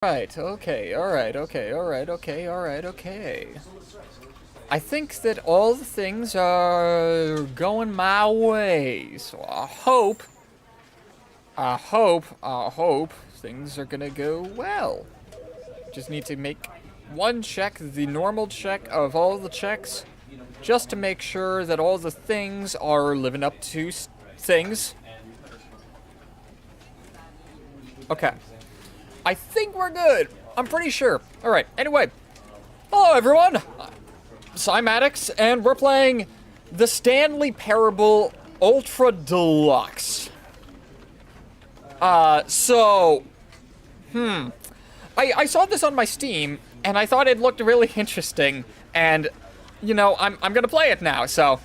Right, okay, alright, okay, alright, okay, alright, okay. I think that all the things are going my way, so I hope things are gonna go well. Just need to make one check, the normal check of all the checks, just to make sure that all the things are living up to things. Okay. I think we're good. I'm pretty sure. Alright, anyway. Hello, everyone. Cymatics, and we're playing the Stanley Parable Ultra Deluxe. I saw this on my Steam, and I thought it looked really interesting, and, you know, I'm gonna play it now, so.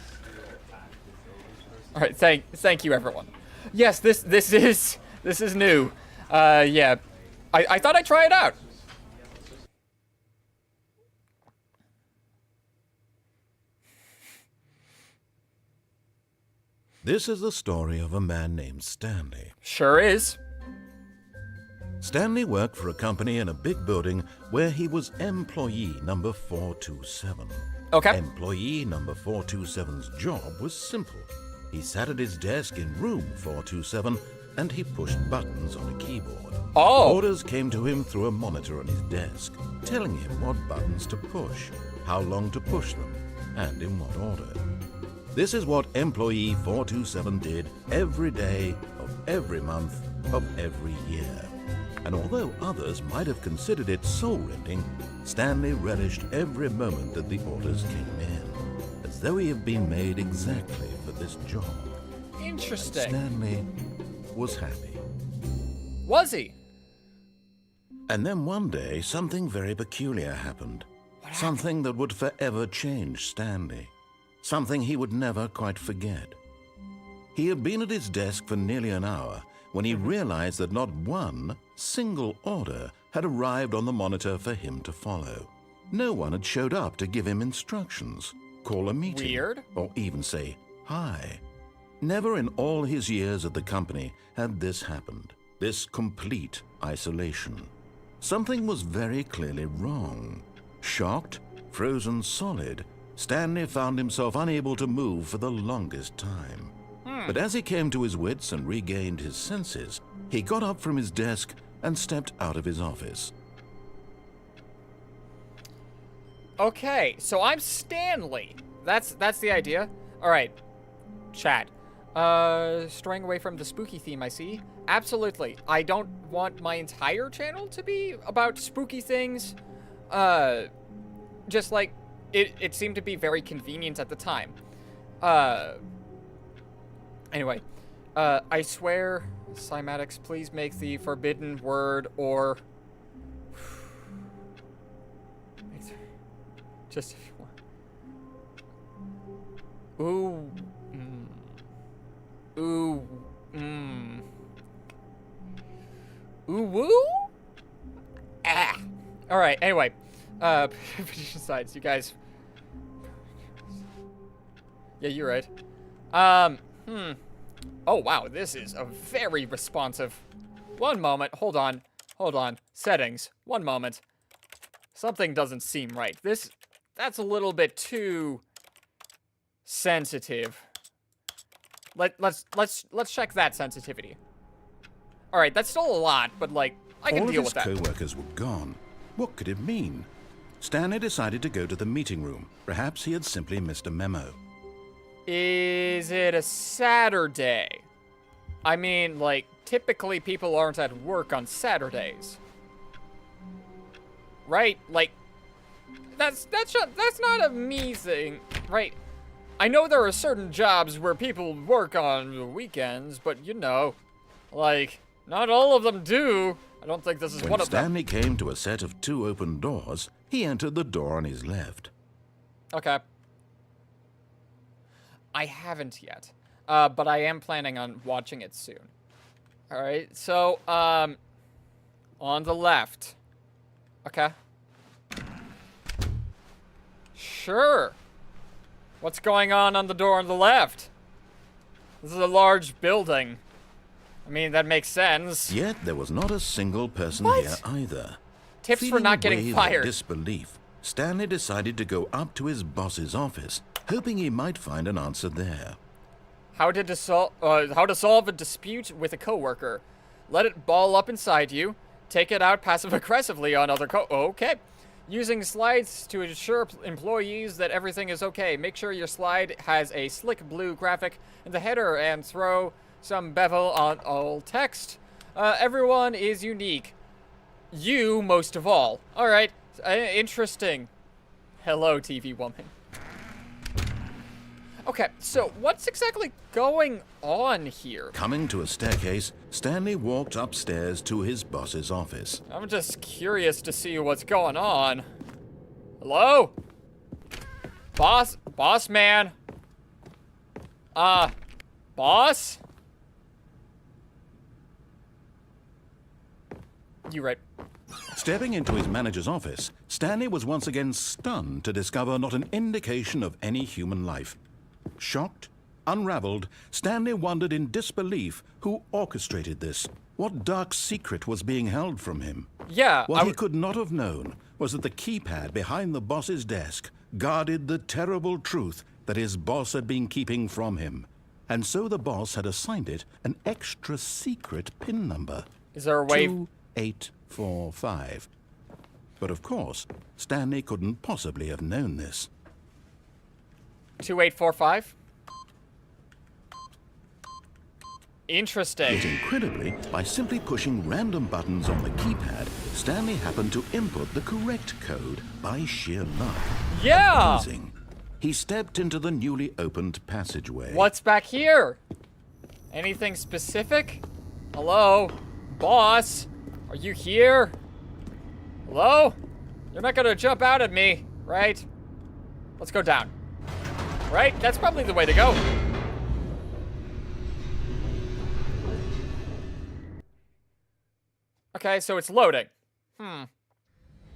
Alright, thank you, everyone. Yes, this is new. Yeah. I thought I'd try it out. This is the story of a man named Stanley. Sure is. Stanley worked for a company in a big building where he was employee number 427. Okay. Employee number 427's job was simple. He sat at his desk in room 427 and he pushed buttons on a keyboard. Oh. Orders came to him through a monitor on his desk, telling him what buttons to push, how long to push them, and in what order. This is what employee 427 did every day of every month of every year. And although others might have considered it soul-rending, Stanley relished every moment that the orders came in, as though he had been made exactly for this job. Interesting. Stanley was happy. Was he? And then one day, something very peculiar happened. Something that would forever change Stanley. Something he would never quite forget. He had been at his desk for nearly an hour when he realized that not one single order had arrived on the monitor for him to follow. No one had showed up to give him instructions, call a meeting, Weird. or even say hi. Never in all his years at the company had this happened, this complete isolation. Something was very clearly wrong. Shocked, frozen solid, Stanley found himself unable to move for the longest time. But as he came to his wits and regained his senses, he got up from his desk and stepped out of his office. Okay, so I'm Stanley. That's the idea. All right, chat. Straying away from the spooky theme, I see. Absolutely. I don't want my entire channel to be about spooky things. Just like, it seemed to be very convenient at the time. Anyway, I swear, Cymatics, please make the forbidden word or... Just if you want. Ooh. Ooh. Ooh woo? Ah. Alright, anyway. Petition sides, you guys. Yeah, you're right. Oh, wow, this is a very responsive. One moment, hold on. Settings, one moment. Something doesn't seem right. That's a little bit too sensitive. Let's check that sensitivity. All right, that's still a lot, but like I can deal with that. All of his co-workers were gone. What could it mean? Stanley decided to go to the meeting room. Perhaps he had simply missed a memo. Is it a Saturday? I mean, like, typically people aren't at work on Saturdays. Right? Like, that's not a me thing, right? I know there are certain jobs where people work on weekends, but you know, like, not all of them do. I don't think this is one of them. When Stanley came to a set of 2 open doors, he entered the door on his left. Okay. I haven't yet, but I am planning on watching it soon. All right, so, on the left. Okay. Sure. What's going on the door on the left? This is a large building. I mean, that makes sense. Yet there was not a single person What? here either. Tips for Feeling not a getting wave of fired. disbelief, Stanley decided to go up to his boss's office, hoping he might find an answer there. How to solve a dispute with a coworker. Let it ball up inside you. Take it out passive-aggressively on other Okay. Using slides to ensure employees that everything is okay. Make sure your slide has a slick blue graphic in the header and throw some bevel on all text. Everyone is unique. You most of all. All right. Interesting. Hello, TV woman. Okay, so what's exactly going on here? Coming to a staircase, Stanley walked upstairs to his boss's office. I'm just curious to see what's going on. Hello? Boss man? Boss? You right. Stepping into his manager's office, Stanley was once again stunned to discover not an indication of any human life. Shocked, unraveled, Stanley wondered in disbelief who orchestrated this. What dark secret was being held from him? Yeah. What he could not have known was that the keypad behind the boss's desk guarded the terrible truth that his boss had been keeping from him. And so the boss had assigned it an extra secret PIN number. Is there a way? 2845. But of course, Stanley couldn't possibly have known this. 2845? Interesting. Yet incredibly, by simply pushing random buttons on the keypad, Stanley happened to input the correct code by sheer luck. Yeah! Amazing. He stepped into the newly opened passageway. What's back here? Anything specific? Hello? Boss? Are you here? Hello? You're not gonna jump out at me, right? Let's go down. Right? That's probably the way to go. Okay, so it's loading.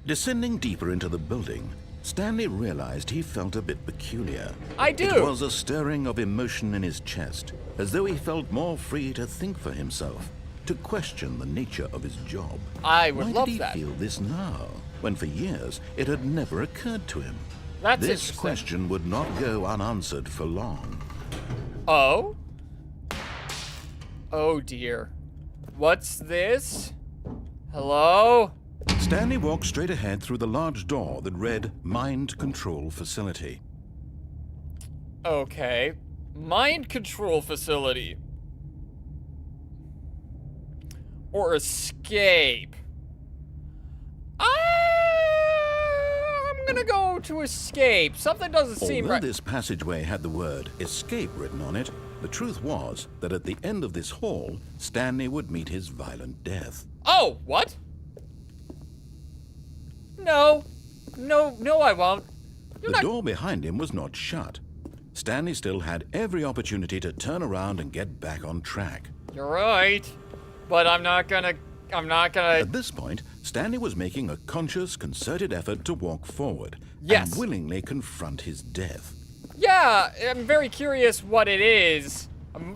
Descending deeper into the building, Stanley realized he felt a bit peculiar. I do. It was a stirring of emotion in his chest, as though he felt more free to think for himself, to question the nature of his job. I would love Why that. did he feel this now, when for years it had never occurred to him? That's This interesting. question would not go unanswered for long. Oh? Oh dear. What's this? Hello? Stanley walked straight ahead through the large door that read Mind Control Facility. Okay. Mind control facility. Or escape. I'm gonna go to escape. Something doesn't seem Although right. this passageway had the word escape written on it, the truth was that at the end of this hall, Stanley would meet his violent death. Oh, what? No. No, I won't. You're The not... door behind him was not shut. Stanley still had every opportunity to turn around and get back on track. You're right. But I'm not gonna... At this point, Stanley was making a conscious, concerted effort to walk forward Yes. and willingly confront his death. Yeah, I'm very curious what it is.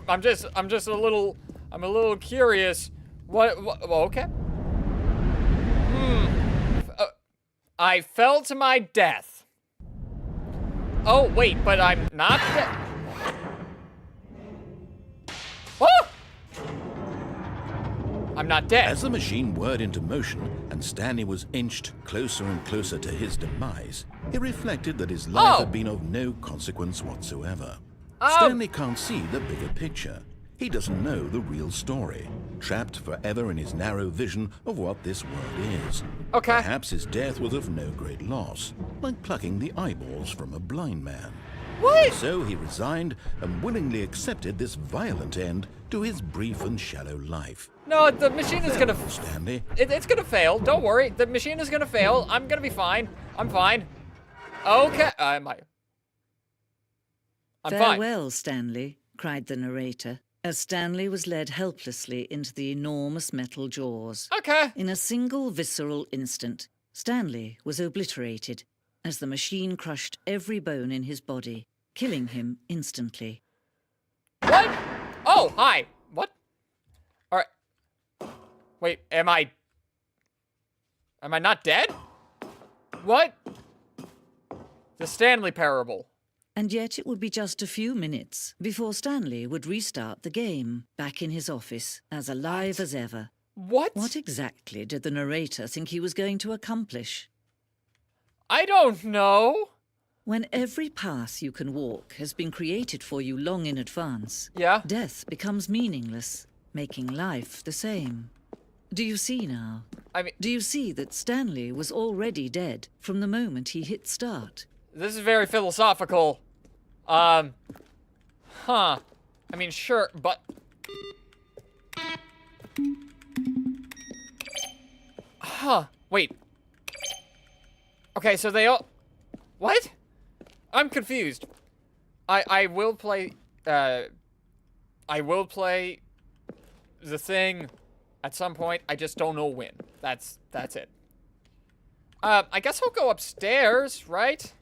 I'm just a little curious. What well, okay. I fell to my death. Oh, wait, but I'm not dead. Oh! I'm not dead. As the machine whirred into motion and Stanley was inched closer and closer to his demise, he reflected that his life had been of no consequence whatsoever. Stanley can't see the bigger picture. He doesn't know the real story, trapped forever in his narrow vision of what this world is. Okay. Perhaps his death was of no great loss, like plucking the eyeballs from a blind man. What? So he resigned and willingly accepted this violent end to his brief and shallow life. No, the machine is gonna... Stanley, It's gonna fail. Don't worry. The machine is gonna fail. I'm gonna be fine. I'm fine. Okay. I'm fine. Farewell, Stanley, cried the narrator, as Stanley was led helplessly into the enormous metal jaws. Okay. In a single visceral instant, Stanley was obliterated as the machine crushed every bone in his body, killing him instantly. What? Oh, hi. What? All right. Wait, am I Am I not dead? What? The Stanley parable. And yet it would be just a few minutes before Stanley would restart the game, back in his office, as alive as ever. What? What exactly did the narrator think he was going to accomplish? I don't know. When every path you can walk has been created for you long in advance, Yeah? death becomes meaningless, making life the same. Do you see now? I mean, Do you see that Stanley was already dead from the moment he hit start? this is very philosophical. Huh. I mean, sure, but... Huh. Wait. Okay, so they all... What? I'm confused. I will play... I will play the thing at some point. I just don't know when. That's it. I guess I'll go upstairs, right?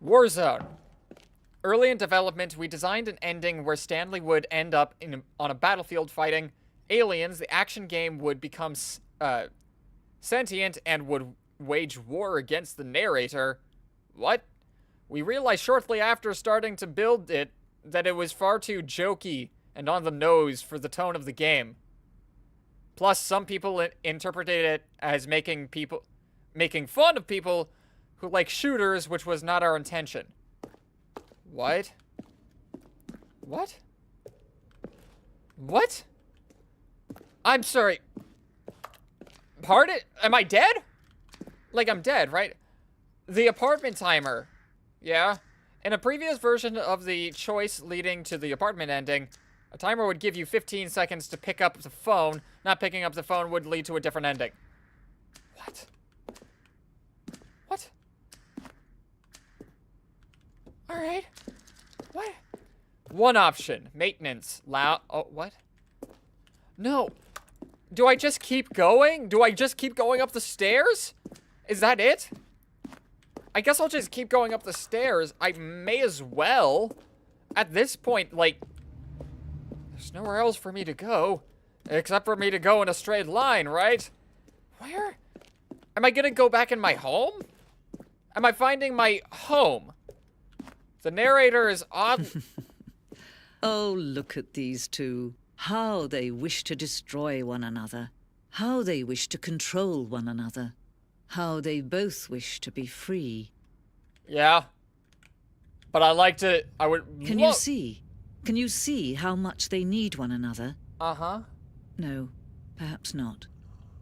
Warzone. Early in development, we designed an ending where Stanley would end up on a battlefield fighting aliens. The action game would become sentient and would wage war against the narrator. What? We realized shortly after starting to build it that it was far too jokey and on the nose for the tone of the game. Plus, some people interpreted it as making fun of people who like shooters, which was not our intention. What? What? What? I'm sorry. Pardon? Am I dead? Like, I'm dead, right? The apartment timer. Yeah. In a previous version of the choice leading to the apartment ending, a timer would give you 15 seconds to pick up the phone. Not picking up the phone would lead to a different ending. What? What? Alright. What? One option. Maintenance. Loud. Oh, what? No. Do I just keep going? Do I just keep going up the stairs? Is that it? I guess I'll just keep going up the stairs. I may as well. At this point, like, there's nowhere else for me to go. Except for me to go in a straight line, right? Where? Am I gonna go back in my home? Am I finding my home? The narrator is odd. Oh, look at these two. How they wish to destroy one another. How they wish to control one another. How they both wish to be free. Yeah. But I would... Can you see? Can you see how much they need one another? Uh-huh. No, perhaps not.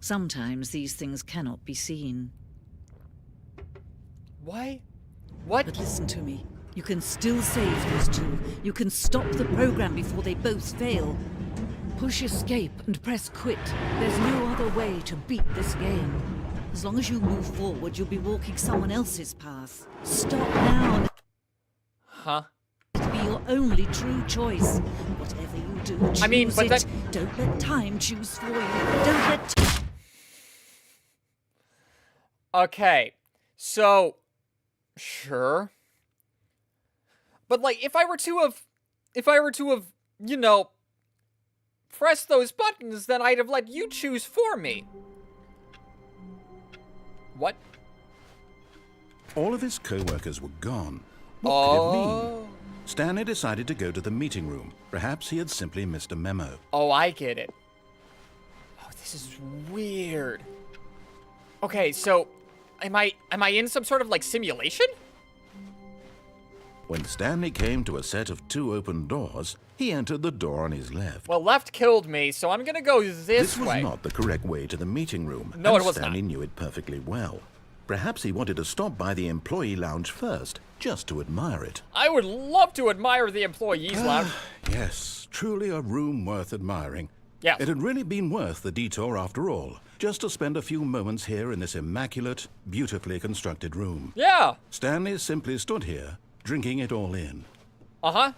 Sometimes these things cannot be seen. Why? What? But listen to me. You can still save those two. You can stop the program before they both fail. Push escape and press quit. There's no other way to beat this game. As long as you move forward, you'll be walking someone else's path. Stop now and Huh? it'll be your only true choice. Whatever you do, choose but it. that... Don't let time choose for you. Don't let... Okay. So... Sure. But, like, if I were to have, you know, pressed those buttons, then I'd have let you choose for me. What? All of his co-workers were gone. What could it mean? Stanley decided to go to the meeting room. Perhaps he had simply missed a memo. Oh, I get it. Oh, this is weird. Okay, so am I in some sort of like simulation? When Stanley came to a set of 2 open doors, he entered the door on his left. Well, left killed me, so I'm gonna go this This way. was not the correct way to the meeting room. No, and it was Stanley not. knew it perfectly well. Perhaps he wanted to stop by the employee lounge first, just to admire it. I would love to admire the employees' lounge. Yes, truly a room worth admiring. Yeah. It had really been worth the detour after all, just to spend a few moments here in this immaculate, beautifully constructed room. Yeah. Stanley simply stood here, drinking it all in. Uh-huh.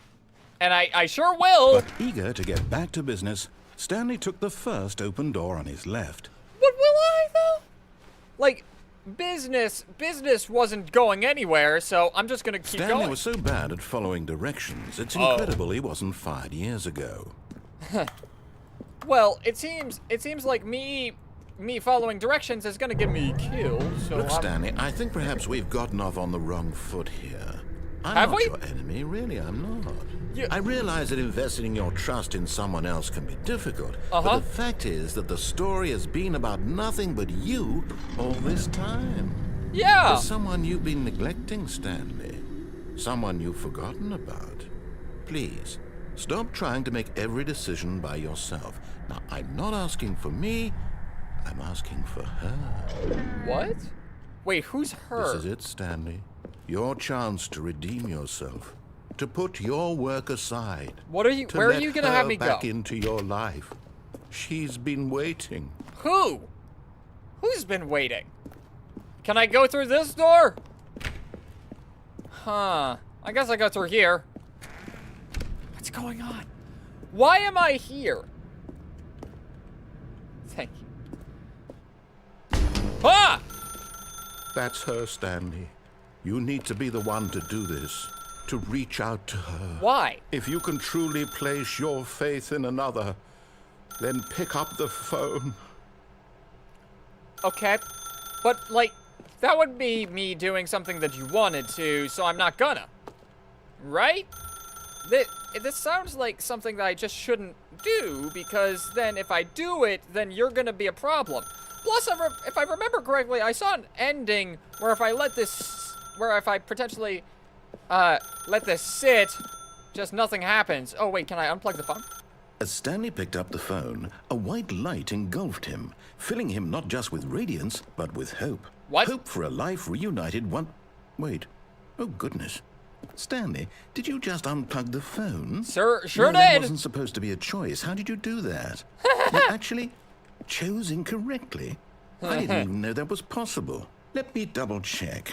And I sure will. But eager to get back to business, Stanley took the first open door on his left. But will I, though? Like, business wasn't going anywhere, so I'm just gonna keep Stanley going. was so bad at following directions, it's incredible he wasn't fired years ago. Well, it seems like me me following directions is gonna get me killed, so Look, Stanley, I think perhaps we've gotten off on the wrong foot here. I'm not your enemy, really, I'm not. I realize that investing your trust in someone else can be difficult, but the fact is that the story has been about nothing but you all this time. Yeah. There's someone you've been neglecting, Stanley. Someone you've forgotten about. Please, stop trying to make every decision by yourself. Now, I'm not asking for me, I'm asking for her. What? Wait, who's her? This is it, Stanley. Your chance to redeem yourself. To put your work aside. What are you? Where are you gonna have me go? Back into your life. She's been waiting. Who? Who's been waiting? Can I go through this door? Huh. I guess I go through here. What's going on? Why am I here? Thank you. Ah! That's her, Stanley. You need to be the one to do this. To reach out to her. Why? If you can truly place your faith in another, then pick up the phone. Okay. But, like, that would be me doing something that you wanted to, so I'm not gonna. Right? This sounds like something that I just shouldn't do, because then if I do it, then you're gonna be a problem. Plus, if I remember correctly, I saw an ending where if I let this... where if I potentially... let this sit, just nothing happens. Oh, wait, can I unplug the phone? As Stanley picked up the phone, a white light engulfed him, filling him not just with radiance, but with hope. What? Hope for a life reunited one... Wait. Oh, goodness. Stanley, did you just unplug the phone? Sure No, that did. wasn't supposed to be a choice. How did you do that? You actually chose incorrectly? I didn't even know that was possible. Let me double check.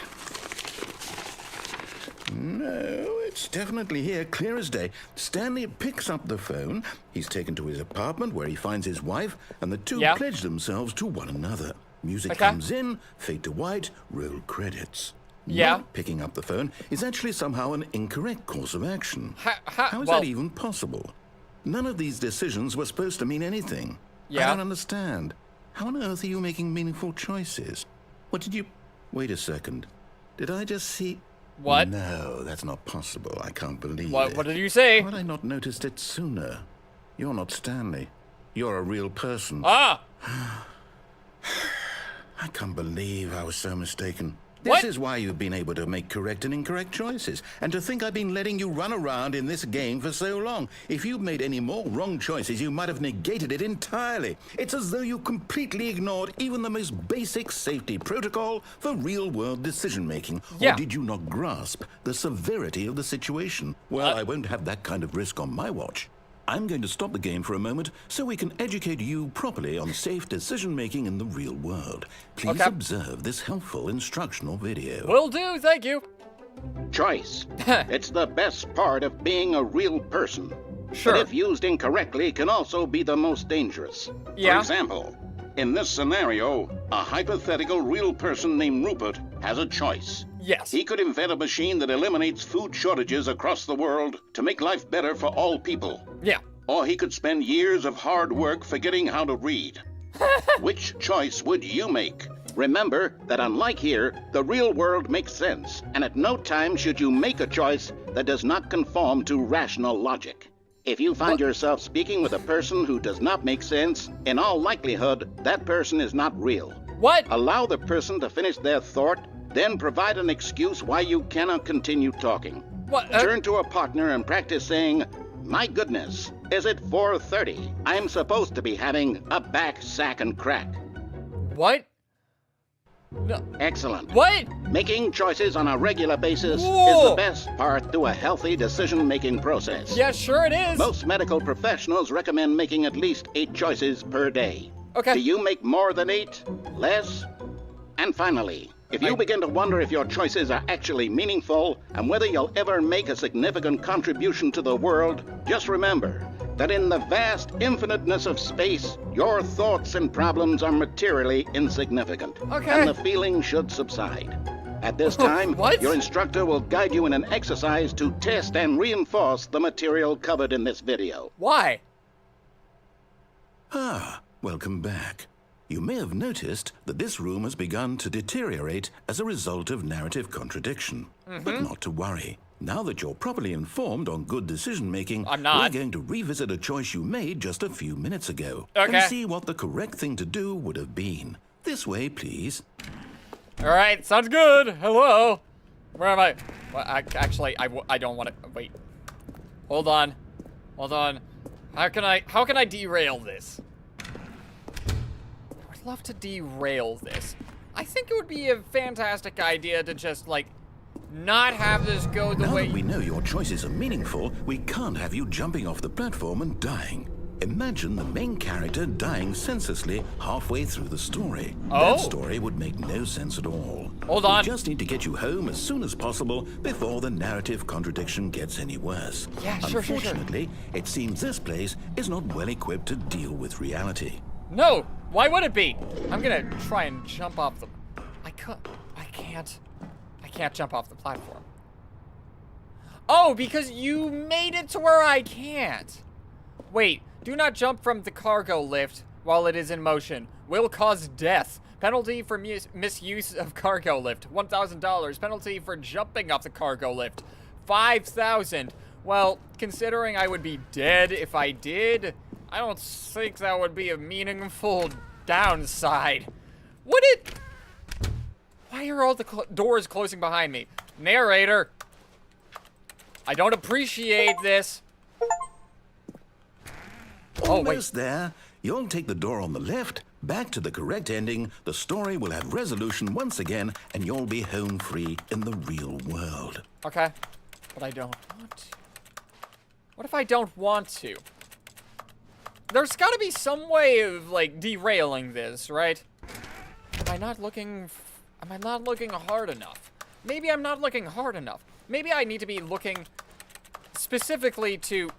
No, it's definitely here, clear as day. Stanley picks up the phone. He's taken to his apartment where he finds his wife, and the two pledge themselves to one another. Music comes in, fade to white, roll credits. Not picking up the phone is actually somehow an incorrect course of action. How is that even possible? None of these decisions were supposed to mean anything. I don't understand. How on earth are you making meaningful choices? What did you... Wait a second. Did I just see... What? No, that's not possible. I can't believe it. What did you say? Why had I not noticed it sooner? You're not Stanley. You're a real person. Ah! I can't believe I was so mistaken. What? This is why you've been able to make correct and incorrect choices. And to think I've been letting you run around in this game for so long. If you'd made any more wrong choices, you might have negated it entirely. It's as though you completely ignored even the most basic safety protocol for real-world decision-making. Or did you not grasp the severity of the situation? Well, I won't have that kind of risk on my watch. I'm going to stop the game for a moment so we can educate you properly on safe decision-making in the real world. Please observe this helpful instructional video. Will do, thank you. Choice. It's the best part of being a real person. Sure. But if used incorrectly, can also be the most dangerous. For example, in this scenario, a hypothetical real person named Rupert has a choice. Yes. He could invent a machine that eliminates food shortages across the world to make life better for all people. Yeah. Or he could spend years of hard work forgetting how to read. Which choice would you make? Remember that unlike here, the real world makes sense, and at no time should you make a choice that does not conform to rational logic. If you find yourself speaking with a person who does not make sense, in all likelihood, that person is not real. What? Allow the person to finish their thought, then provide an excuse why you cannot continue talking. What? Turn to a partner and practice saying, "My goodness, is it 4:30? I'm supposed to be having a back, sack, and crack." What? No. Excellent. What? Making choices on a regular basis is Whoa. the best part to a healthy decision-making process. Yeah, sure it is. Most medical professionals recommend making at least 8 choices per day. Okay. Do you make more than 8? Less? And finally, if you begin to wonder if your choices are actually meaningful and whether you'll ever make a significant contribution to the world, just remember that in the vast infiniteness of space, your thoughts and problems are materially insignificant. Okay. And the feeling should subside. At this time, your instructor will guide you in an exercise to test and reinforce the material covered in this video. Why? Ah, welcome back. You may have noticed that this room has begun to deteriorate as a result of narrative contradiction. But not to worry. Now that you're properly informed on good decision-making, I'm not. we're going to revisit a choice you made just a few minutes ago. Okay. And see what the correct thing to do would have been. This way, please. All right, sounds good. Hello. Where am I? Well, actually, I don't want to. Wait. Hold on. Hold on. How can I derail this? I would love to derail this. I think it would be a fantastic idea to just, like, not have this go the Now way that we know your choices are meaningful, we can't have you jumping off the platform and dying. Imagine the main character dying senselessly halfway through the story. Oh. That story would make no sense at all. Hold on. We just need to get you home as soon as possible before the narrative contradiction gets any worse. Yeah, sure. Unfortunately, it seems this place is not well equipped to deal with reality. No, why would it be? I'm gonna try and jump off the. I can't jump off the platform. Oh, because you made it to where I can't. Wait, do not jump from the cargo lift while it is in motion. Will cause death. Penalty for misuse of cargo lift, $1,000. Penalty for jumping off the cargo lift, $5,000. Well, considering I would be dead if I did, I don't think that would be a meaningful downside. Would it? Why are all the doors closing behind me? Narrator, I don't appreciate this. Oh, wait. Almost there. You'll take the door on the left, back to the correct ending, the story will have resolution once again, and you'll be home free in the real world. Okay, but I don't want to. What if I don't want to? There's gotta be some way of, like, derailing this, right? Am I not looking hard enough? Maybe I'm not looking hard enough. Maybe I need to be looking specifically to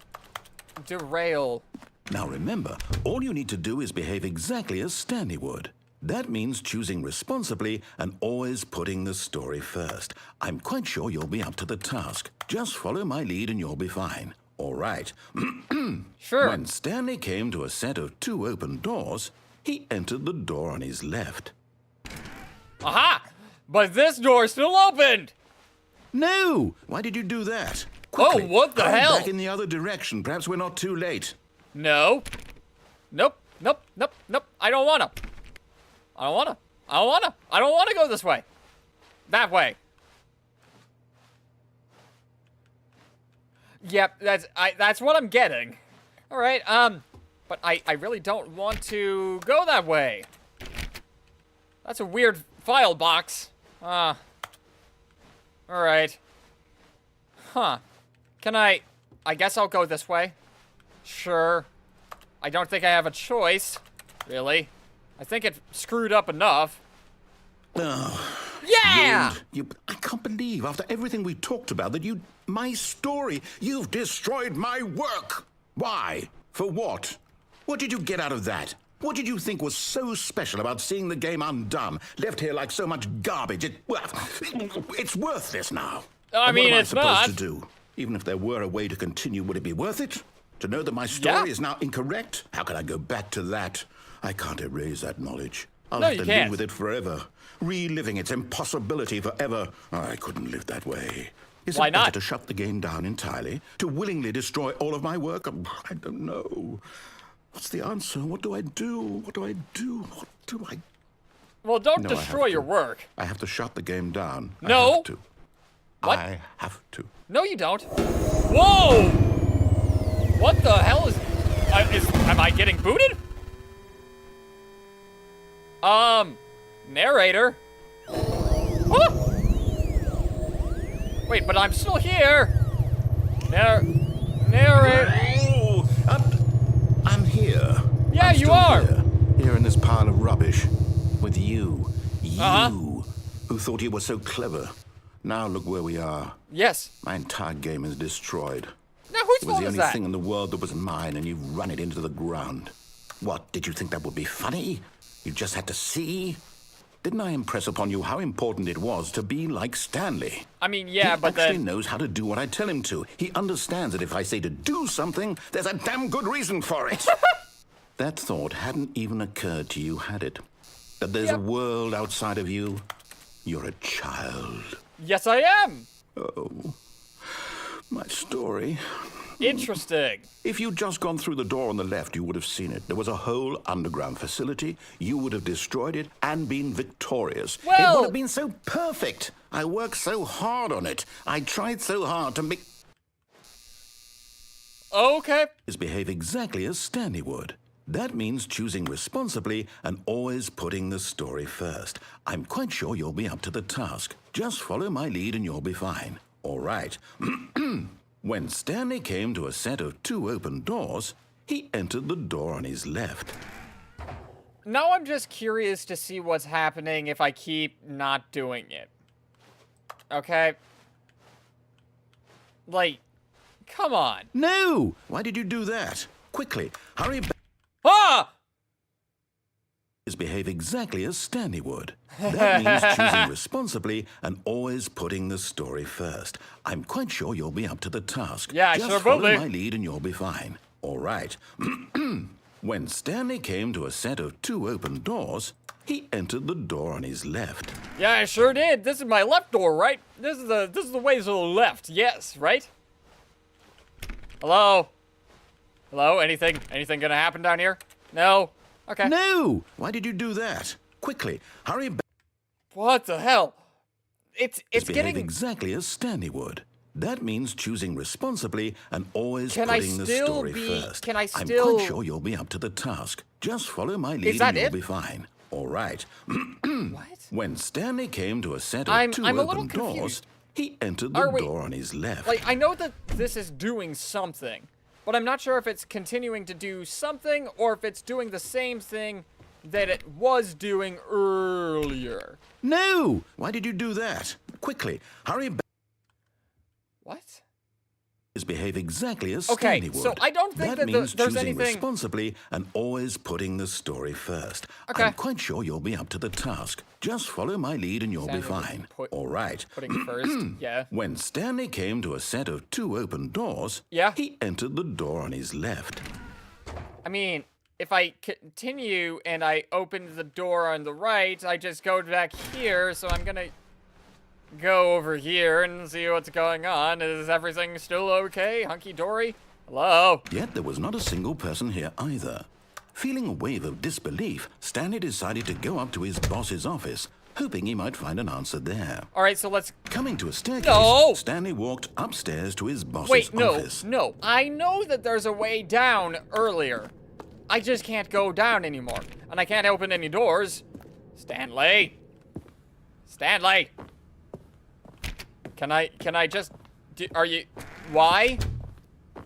derail. Now remember, all you need to do is behave exactly as Stanley would. That means choosing responsibly and always putting the story first. I'm quite sure you'll be up to the task. Just follow my lead and you'll be fine. All right. Sure. When Stanley came to a set of 2 open doors, he entered the door on his left. Aha! But this door still opened! No! Why did you do that? Quickly, Oh, what the hurry hell? back in the other direction. Perhaps we're not too late. No. Nope. I don't wanna. I don't wanna go this way. That way. Yep, that's what I'm getting. Alright, but I really don't want to go that way. That's a weird file box. Alright. Huh. Can I guess I'll go this way. Sure. I don't think I have a choice, really. I think it screwed up enough. Oh, Yeah! I can't believe, after everything we talked about, that my story, you've destroyed my work. Why? For what? What did you get out of that? What did you think was so special about seeing the game undone, left here like so much garbage? It's worthless now. I mean, it's what am I not. supposed to do? Even if there were a way to continue, would it be worth it? To know that my story is now incorrect? How can I go back to that? I can't erase that knowledge. I'll have to live with it forever. Reliving its impossibility forever. I couldn't live that way. Is Why it better not? to shut the game down entirely? To willingly destroy all of my work? I don't know. What's the answer? What do I do? What do I do? What do I... Well, don't No, I destroy have your to. work. I have to shut the game down. No. I have to. What? I have to. No, you don't. Whoa! What the hell is... am I getting booted? Narrator. Huh? Wait, but I'm still here. Narrator. Oh, I'm here. Yeah, I'm you still are. Here in this pile of rubbish. With you. You, Uh-huh. who thought you were so clever. Now look where we are. Yes. My entire game is destroyed. Now, whose It was fault the is only that? thing in the world that was mine, and you've run it into the ground. What, did you think that would be funny? You just had to see? Didn't I impress upon you how important it was to be like Stanley? I mean, yeah, he but actually then... knows how to do what I tell him to. He understands that if I say to do something, there's a damn good reason for it. That thought hadn't even occurred to you, had it? That there's a world outside of you? You're a child. Yes, I am. Oh, my story. Interesting. If you'd just gone through the door on the left, you would have seen it. There was a whole underground facility. You would have destroyed it and been victorious. It Well- would have been so perfect. I worked so hard on it. I tried so hard to make Okay. behave exactly as Stanley would. That means choosing responsibly and always putting the story first. I'm quite sure you'll be up to the task. Just follow my lead and you'll be fine. All right. When Stanley came to a set of 2 open doors, he entered the door on his left. Now I'm just curious to see what's happening if I keep not doing it. Okay? Like, come on. No! Why did you do that? Quickly, hurry back. Ah! Behave exactly as Stanley would. That means choosing responsibly and always putting the story first. I'm quite sure you'll be up to the task. Yeah, I Just sure will follow be. my lead and you'll be fine. All right. When Stanley came to a set of 2 open doors, he entered the door on his left. Yeah, I sure did. This is my left door, right? This is the way to the left. Yes, right? Hello? Hello? Anything gonna happen down here? No? Okay. No! Why did you do that? Quickly, hurry back. What the hell? It's Behave getting... exactly as Stanley would. That means choosing responsibly and always Can I putting the still story be- first. can I I'm still- quite sure you'll be up to the task. Just follow my lead Is that and you'll it? be fine. All right. What? When Stanley came to a set of I'm 2 a little open doors, confused. he entered Are the we- door on his left. Like, I know that this is doing something, but I'm not sure if it's continuing to do something or if it's doing the same thing that it was doing earlier. No! Why did you do that? Quickly, hurry back. What? Behave exactly as Okay, Stanley would. so I don't think that means there's choosing anything- responsibly and always putting the story first. Okay. I'm quite sure you'll be up to the task. Just follow my lead and you'll be Stanley was fine. put- All right. Putting first, yeah. When Stanley came to a set of 2 open doors, Yeah. he entered the door on his left. I mean, if I continue and I open the door on the right, I just go back here, so I'm gonna go over here and see what's going on. Is everything still okay? Hunky-dory? Hello? Yet there was not a single person here either. Feeling a wave of disbelief, Stanley decided to go up to his boss's office, hoping he might find an answer there. All right, so let's... Coming to a staircase, No! Stanley walked upstairs to his boss's Wait, no, office. no. I know that there's a way down earlier. I just can't go down anymore. And I can't open any doors. Stanley? Stanley? Can I just... are you... Why?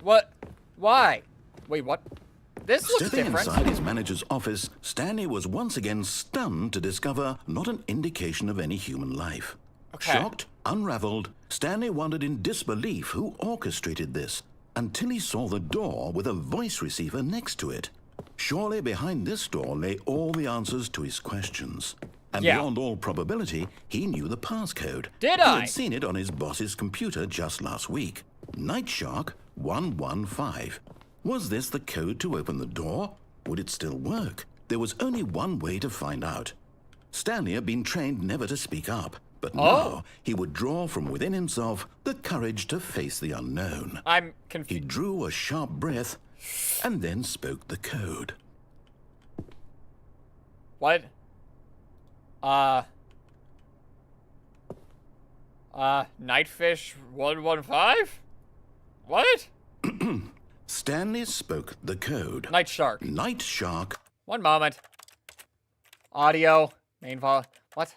What? Why? Wait, what? This looks Stepping different. inside his manager's office, Stanley was once again stunned to discover not an indication of any human life. Okay. Shocked, unraveled, Stanley wondered in disbelief who orchestrated this, until he saw the door with a voice receiver next to it. Surely behind this door lay all the answers to his questions. And Yeah. beyond all probability, he knew the passcode. Did He I? had seen it on his boss's computer just last week. Nightshark 115. Was this the code to open the door? Would it still work? There was only one way to find out. Stanley had been trained never to speak up, but now he would draw from within himself the courage to face the unknown. I'm He confused. drew a sharp breath and then spoke the code. What? Nightfish 115? What? Stanley spoke the code. Night Shark. Night Shark. One moment. Audio. Main volume. What?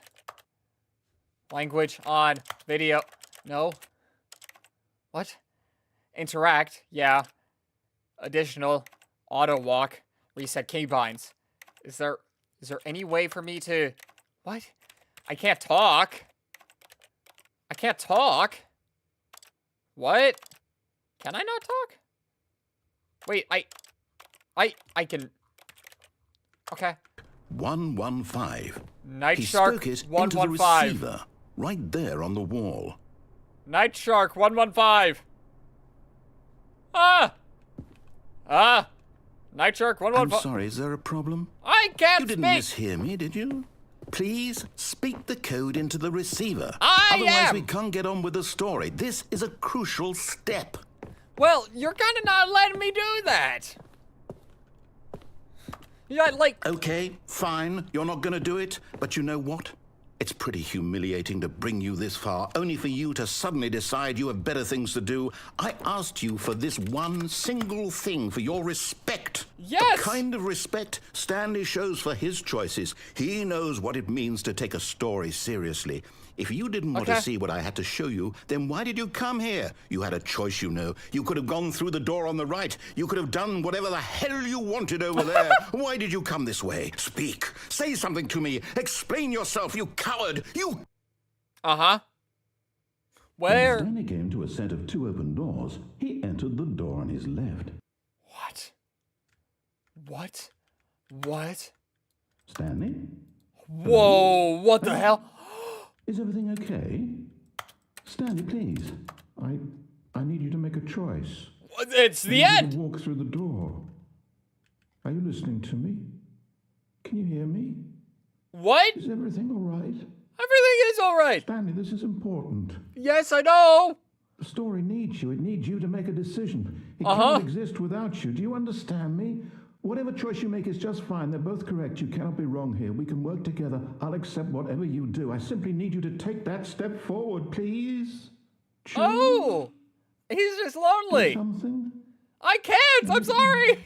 Language on. Video. No. What? Interact. Yeah. Additional. Auto walk. Reset keybinds. Is there any way for me to... What? I can't talk. I can't talk. What? Can I not talk? Wait, I can... Okay. 115. Night He Shark spoke it into the 115. receiver, right there on the wall. Night Shark 115. Ah! Ah! Night Shark I'm 115. sorry, is there a problem? I can't You didn't speak. mishear me, did you? Please speak the code into the receiver. Otherwise, we can't get on with the story. This is a crucial step. Well, you're kind of not letting me do that. Yeah, like. Okay, fine. You're not gonna do it. But you know what? It's pretty humiliating to bring you this far, only for you to suddenly decide you have better things to do. I asked you for this one single thing, for your respect. Yes! The kind of respect Stanley shows for his choices. He knows what it means to take a story seriously. If you didn't want to see what I had to show you, then why did you come here? You had a choice, you know. You could have gone through the door on the right. You could have done whatever the hell you wanted over there. Why did you come this way? Speak. Say something to me. Explain yourself, you coward. You... Uh-huh. When Where? Stanley came to a set of 2 open doors, he entered the door on his left. What? What? What? Stanley? Whoa, what the hell? Is everything okay? Stanley, please. I need you to make a choice. It's the end! Walk through the door. Are you listening to me? Can you hear me? What? Is everything all right? Everything is alright. Stanley, this is important. Yes, I know. The story needs you. It needs you to make a decision. It Uh-huh. cannot exist without you. Do you understand me? Whatever choice you make is just fine. They're both correct. You cannot be wrong here. We can work together. I'll accept whatever you do. I simply need you to take that step forward, please. Choose Oh! He's just lonely. something. I can't! I'm sorry!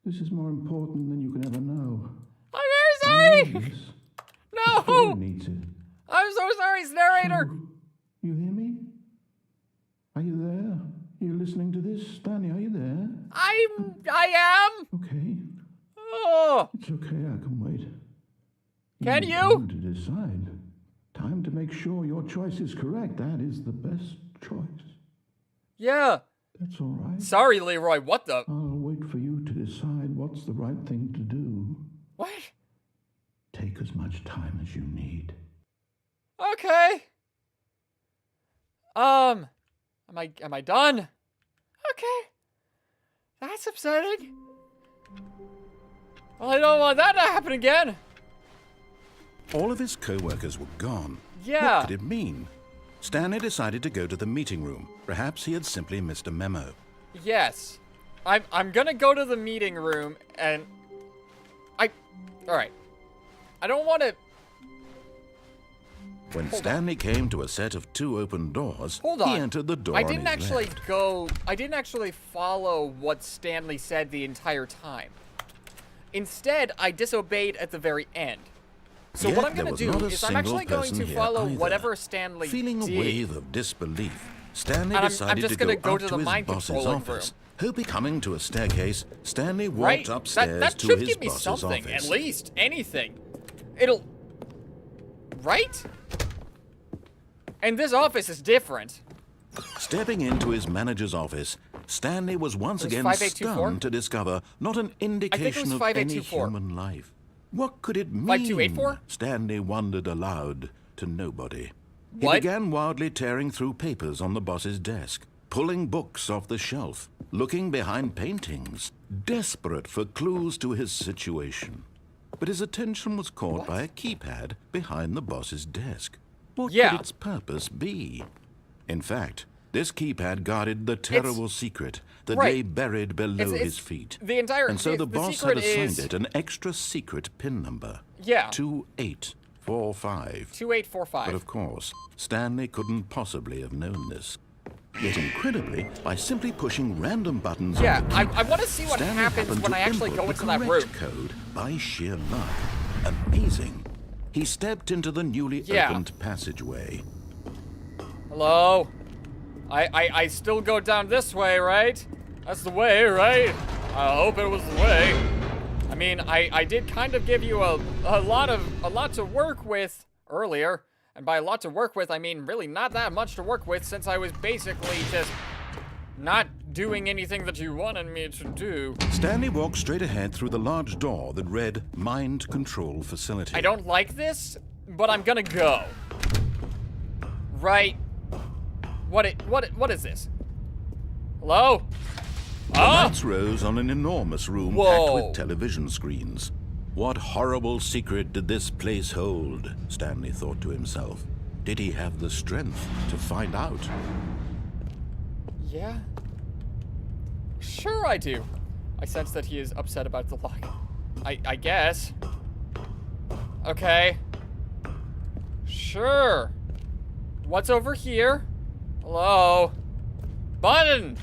This is more important than you can ever know. I'm very Need sorry! this. The story No! needs it. I'm so sorry, narrator! You hear me? Are you there? You listening to this? Stanley, are you there? I am! Okay. Oh! It's okay, I can wait. Can need you? Time to decide. Time to make sure your choice is correct. That is the best choice. Yeah. That's all right. Sorry, Leroy, what the? I'll wait for you to decide what's the right thing to do. What? Take as much time as you need. Okay. Am I done? Okay. That's upsetting. Well, I don't want that to happen again. All of his co-workers were gone. Yeah. What could it mean? Stanley decided to go to the meeting room. Perhaps he had simply missed a memo. Yes. I'm gonna go to the meeting room and alright. I don't wanna When Stanley came to a set of 2 open doors, Hold on. he entered the door I on didn't his actually left. I didn't actually follow what Stanley said the entire time. Instead, I disobeyed at the very end. So Yet what I'm there gonna was do not a is I'm single actually going person to here follow either. whatever Stanley Feeling did. a wave of disbelief, Stanley And I'm decided just to gonna go go up to to the his mind boss's controlling office. room. Hoping coming to a staircase, Stanley walked Right? upstairs That to should his give me boss's something, office. at least anything. It'll right? And this office is different. Stepping into his manager's office, Stanley was once was again 5824? stunned to discover not an indication of any 5824. human life. What could it mean? 5284? Stanley wondered aloud to nobody. He What? began wildly tearing through papers on the boss's desk, pulling books off the shelf, looking behind paintings, desperate for clues to his situation. But his attention was caught by a keypad behind the boss's desk. What Yeah. could its purpose be? In fact, this keypad guarded the terrible secret that right. lay buried below It's- his feet. the entire- and so the the boss secret had assigned is- it an extra secret PIN number. Yeah. 2845. 2845. But of course, Stanley couldn't possibly have known this. Yet incredibly, by simply pushing random buttons Yeah, on the I wanna see what Stanley happens happened when to I actually input go the into that correct room. code by sheer luck. Amazing. He stepped into the newly Yeah. opened passageway. Hello? I still go down this way, right? That's the way, right? I hope it was the way. I mean, I did kind of give you a lot to work with earlier. And by a lot to work with, I mean really not that much to work with, since I was basically just not doing anything that you wanted me to do. Stanley walked straight ahead through the large door that read Mind Control Facility. I don't like this, but I'm gonna go. Right. What is this? Hello? The lights rose on an enormous room packed Whoa. with television screens. What horrible secret did this place hold? Stanley thought to himself. Did he have the strength to find out? Yeah. Sure I do. I sense that he is upset about the lock. I guess. Okay. Sure. What's over here? Hello? Button!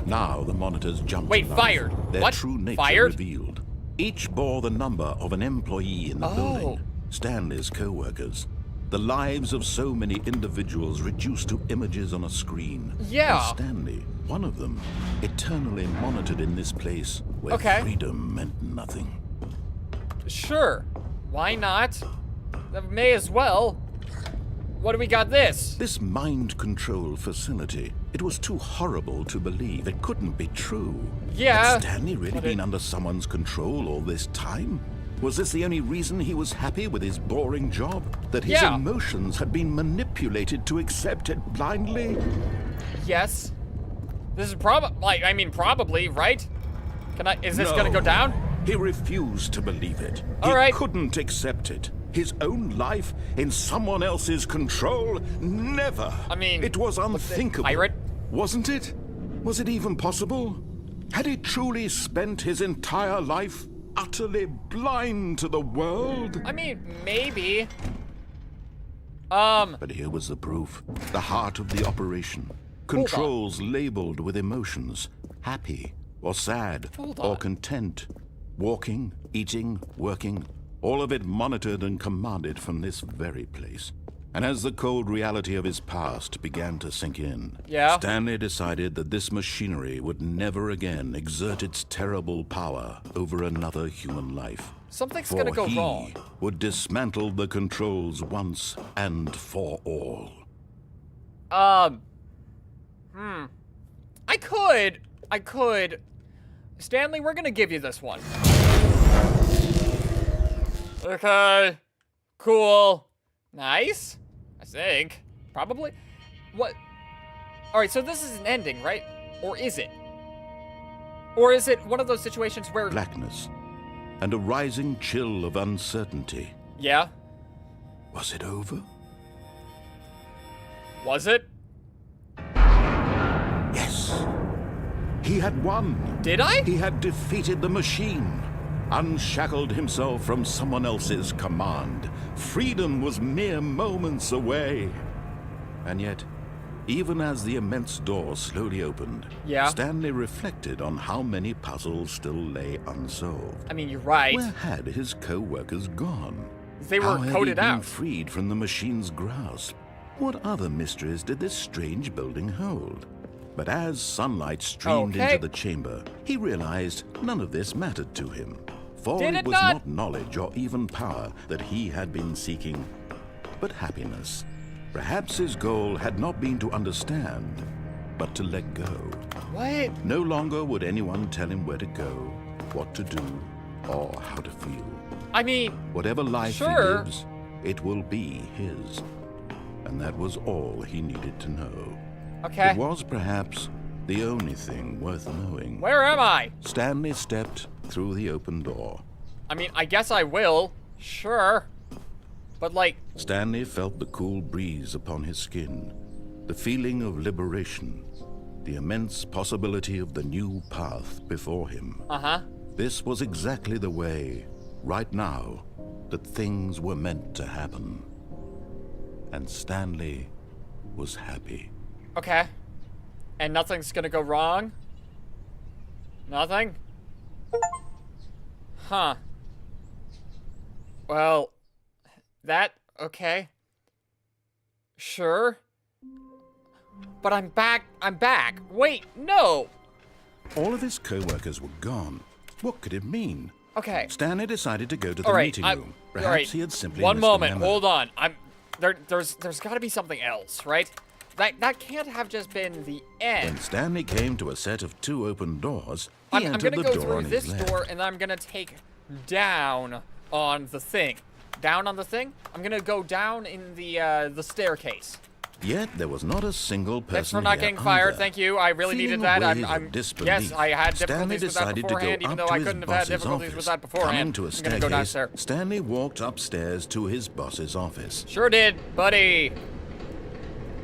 Now the monitors jumped Wait, to life. fired. Their What? true nature Fired? revealed. Each bore the number of an employee in the Oh. building. Stanley's co-workers. The lives of so many individuals reduced to images on a screen. Yeah. And Stanley, one of them, eternally monitored in this place where Okay. freedom meant nothing. Sure. Why not? May as well. What do we got this? This mind control facility, it was too horrible to believe. It couldn't be true. Yeah, Had Stanley really but been it- under someone's control all this time? Was this the only reason he was happy with his boring job? That his Yeah. emotions had been manipulated to accept it blindly? Yes. This is probably, right? Is this No. gonna go down? He refused to believe it. All He right. couldn't accept it. His own life in someone else's control? Never. I mean, it was was it unthinkable. pirate? Wasn't it? Was it even possible? Had he truly spent his entire life utterly blind to the world? I mean, maybe. But here was the proof. The heart of the operation. Controls labeled with emotions. Happy or sad Hold or on. content. Walking, eating, working. All of it monitored and commanded from this very place. And as the cold reality of his past began to sink in, Yeah? Stanley decided that this machinery would never again exert its terrible power over another human life. Something's For gonna go he wrong. would dismantle the controls once and for all. I could. Stanley, we're gonna give you this one. Okay. Cool. Nice. I think. Probably. What? Alright, so this is an ending, right? Or is it? Or is it one of those situations where... Blackness and a rising chill of uncertainty. Yeah? Was it over? Was it? Yes. He had won. Did I? He had defeated the machine, unshackled himself from someone else's command. Freedom was mere moments away. And yet, even as the immense door slowly opened, Yeah? Stanley reflected on how many puzzles still lay unsolved. I mean, you're right. Where had his co-workers gone? They were How had he coded been out. freed from the machine's grasp? What other mysteries did this strange building hold? But as sunlight streamed Okay. into the chamber, he realized none of this mattered to him. For Did it it was not? not knowledge or even power that he had been seeking, but happiness. Perhaps his goal had not been to understand, but to let go. What? No longer would anyone tell him where to go, what to do, or how to feel. I mean, Whatever life he Sure. lives, it will be his. And that was all he needed to know. okay. It was perhaps the only thing worth knowing. Where am I? Stanley stepped through the open door. I mean, I guess I will. Sure. But like, Stanley felt the cool breeze upon his skin, the feeling of liberation, the immense possibility of the new path before him. uh-huh. This was exactly the way, right now, that things were meant to happen. And Stanley was happy. Okay. And nothing's gonna go wrong? Nothing? Huh. Well, okay. Sure. But I'm back. Wait, no! All of his co-workers were gone. What could it mean? Okay. Stanley decided to go to the All right, meeting room. all Perhaps right. he had simply One missed a moment, memo. hold on. There's gotta be something else, right? That can't have just been the end. When Stanley came to a set of two open doors, he I'm entered gonna the go door through on this his left. door and I'm gonna take down on the thing. Down on the thing? I'm gonna go down in the staircase. Yet there was not a single person Thanks for not here getting fired. either. Thank you. I really Feeling needed that. a wave I'm of disbelief, yes, I had Stanley difficulties with that decided to go beforehand, even up though to I his couldn't have had boss's difficulties office. with that beforehand. Coming to a I'm gonna go staircase, downstairs. Stanley walked upstairs to his boss's office. Sure did, buddy.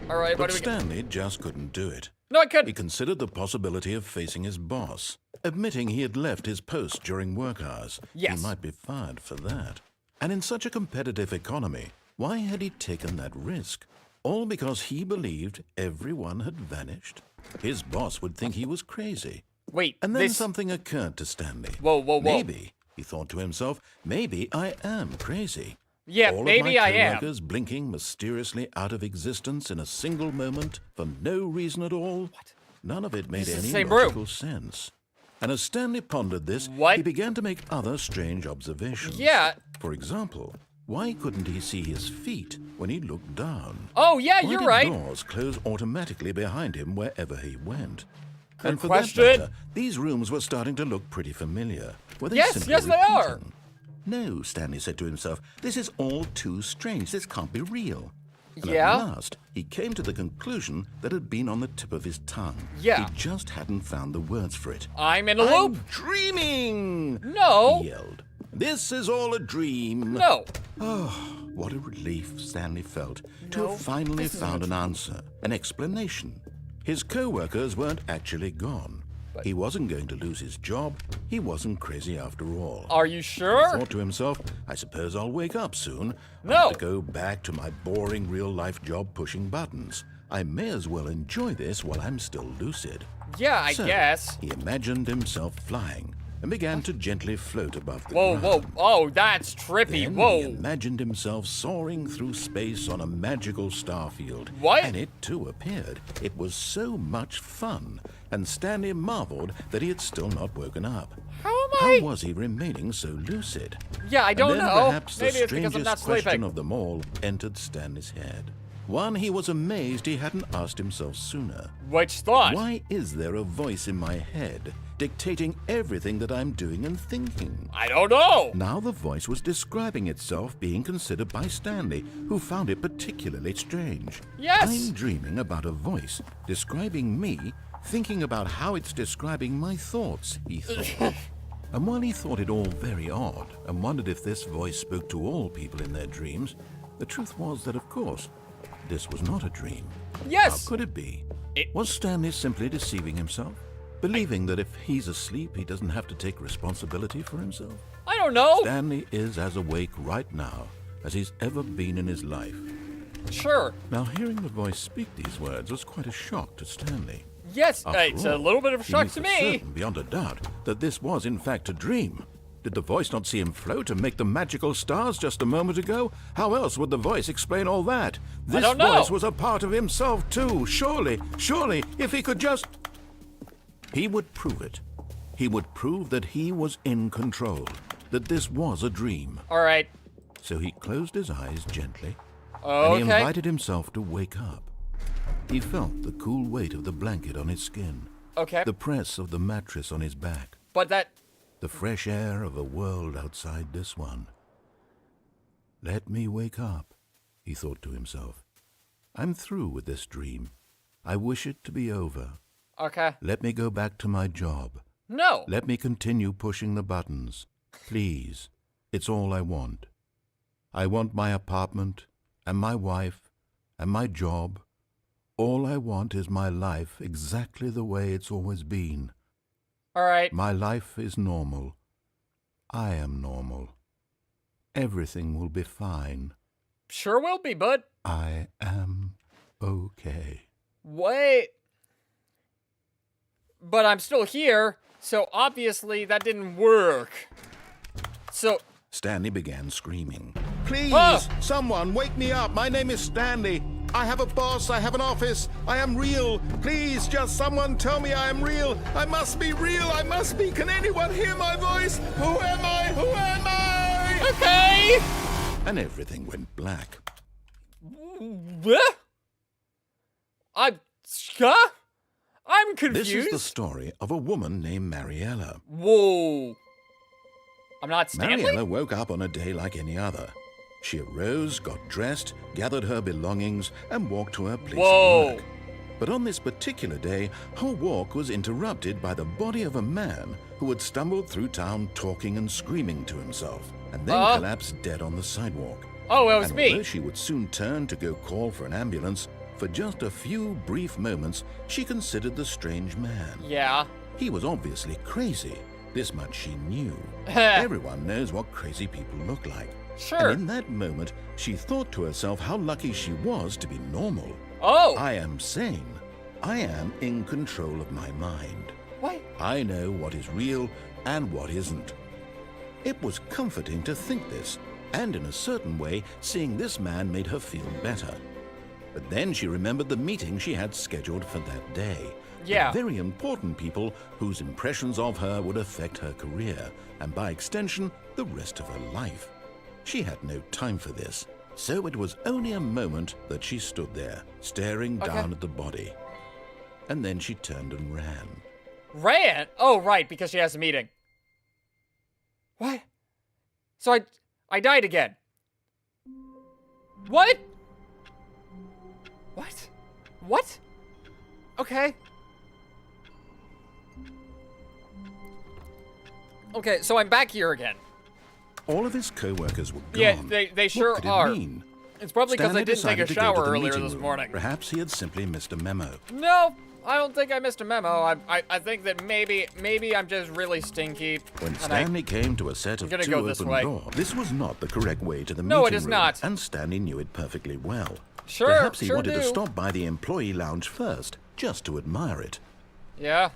All right, what But do we get? Stanley just couldn't do it. No, I He couldn't. considered the possibility of facing his boss, admitting he had left his post during work hours. Yes. He might be fired for that. And in such a competitive economy, why had he taken that risk? All because he believed everyone had vanished? His boss would think he was crazy. Wait, And then this. something occurred to Stanley. Whoa, whoa, whoa. Maybe, he thought to himself, maybe I am crazy. Yeah, All maybe of I my am. coworkers blinking mysteriously out of existence in a single moment for no reason at all. What? None of it made This is the any same room. logical sense. And as Stanley pondered this, What? he began to make other strange observations. Yeah. For example, why couldn't he see his feet when he looked down? Oh, yeah, Why you're did right. doors close automatically behind him wherever he went? And for question. that matter, these rooms were starting to look pretty familiar. Were they Yes, simply yes, they are. repeating? No, Stanley said to himself, this is all too strange. This can't be real. And Yeah? At last, he came to the conclusion that had been on the tip of his tongue. Yeah. He just hadn't found the words for it. I'm in a loop. I'm dreaming! No. He yelled. This is all a dream. No. What a relief Stanley felt to No, have finally this isn't found a an answer, an explanation. His co-workers weren't actually gone. He wasn't going to lose his job. He wasn't crazy after all. Are you He sure? thought to himself, I suppose I'll wake up soon. No. I'll have to go back to my boring real-life job pushing buttons. I may as well enjoy this while I'm still lucid. Yeah, I So, guess. He imagined himself flying and began to gently float above the Whoa, ground. whoa. Oh, that's trippy. Then he Whoa. imagined himself soaring through space on a magical starfield. What? And it too appeared. It was so much fun. And Stanley marveled that he had still not woken up. How am I? How was he remaining so lucid? Yeah, I don't and then know. Perhaps Maybe the it's because I'm not strangest question sleeping. of them all entered Stanley's head. One he was amazed he hadn't asked himself sooner. Which thought? Why is there a voice in my head dictating everything that I'm doing and thinking? I don't know. Now the voice was describing itself being considered by Stanley, who found it particularly strange. Yes. I'm dreaming about a voice describing me, thinking about how it's describing my thoughts, he thought. And while he thought it all very odd and wondered if this voice spoke to all people in their dreams, the truth was that, of course, this was not a dream. Yes. How could it be? It- Was Stanley simply deceiving himself? Believing that if he's asleep, he doesn't have to take responsibility for himself? I don't know. Stanley is as awake right now as he's ever been in his life. Sure. Now, hearing the voice speak these words was quite a shock to Stanley. Yes, After it's a all, little bit of a he shock knew to for me. certain, beyond a doubt, that this was in fact a dream. Did the voice not see him float and make the magical stars just a moment ago? How else would the voice explain all that? This don't know. voice was a part of himself too. Surely, if he could just... He would prove it. He would prove that he was in control, that this was a dream. All right. So he closed his eyes gently, and he Okay. invited himself to wake up. He felt the cool weight of the blanket on his skin, Okay. the press of the mattress on his back, But that. the fresh air of a world outside this one. Let me wake up, he thought to himself. I'm through with this dream. I wish it to be over. Okay. Let me go back to my job. No. Let me continue pushing the buttons. Please. It's all I want. I want my apartment, and my wife, and my job. All I want is my life exactly the way it's always been. All right. My life is normal. I am normal. Everything will be fine. Sure will be, bud. I am okay. Wait. But I'm still here, so obviously that didn't work. So, Stanley began screaming. Please, Ah! someone, wake me up. My name is Stanley. I have a boss. I have an office. I am real. Please, just someone tell me I am real. I must be real. I must be. Can anyone hear my voice? Who am I? Who am I? okay. And everything went black. What? I'm This confused. is the story of a woman named Mariella. Whoa. I'm not Stanley? Mariella woke up on a day like any other. She arose, got dressed, gathered her belongings, and walked to her place Whoa. of work. But on this particular day, her walk was interrupted by the body of a man who had stumbled through town talking and screaming to himself, and then collapsed dead on the sidewalk. Oh, it was and me. Although she would soon turn to go call for an ambulance, for just a few brief moments, she considered the strange man. Yeah. He was obviously crazy. This much she knew. Everyone knows what crazy people look like. Sure. And in that moment, she thought to herself how lucky she was to be normal. Oh. I am sane. I am in control of my mind. What? I know what is real and what isn't. It was comforting to think this, and in a certain way, seeing this man made her feel better. But then she remembered the meeting she had scheduled for that day. Yeah. The very important people whose impressions of her would affect her career, and by extension, the rest of her life. She had no time for this, so it was only a moment that she stood there, staring down at the body. And then she turned and ran. Ran? Oh, right, because she has a meeting. What? So I died again. What? What? What? Okay. Okay, so I'm back here again. All of his co-workers were gone. Yeah, they sure what could are. It mean? It's probably because Stanley I didn't take a decided to go to shower the earlier meeting this room. morning. Perhaps he had simply missed a memo. No, I don't think I missed a memo. I think that maybe I'm just really stinky. When and Stanley came to a set of gonna two go this open way. doors, this was not the correct way to the No, meeting it is room, not. and Stanley knew it perfectly well. Sure, Perhaps he sure wanted to do. stop by the employee lounge first, just to admire it. Yeah.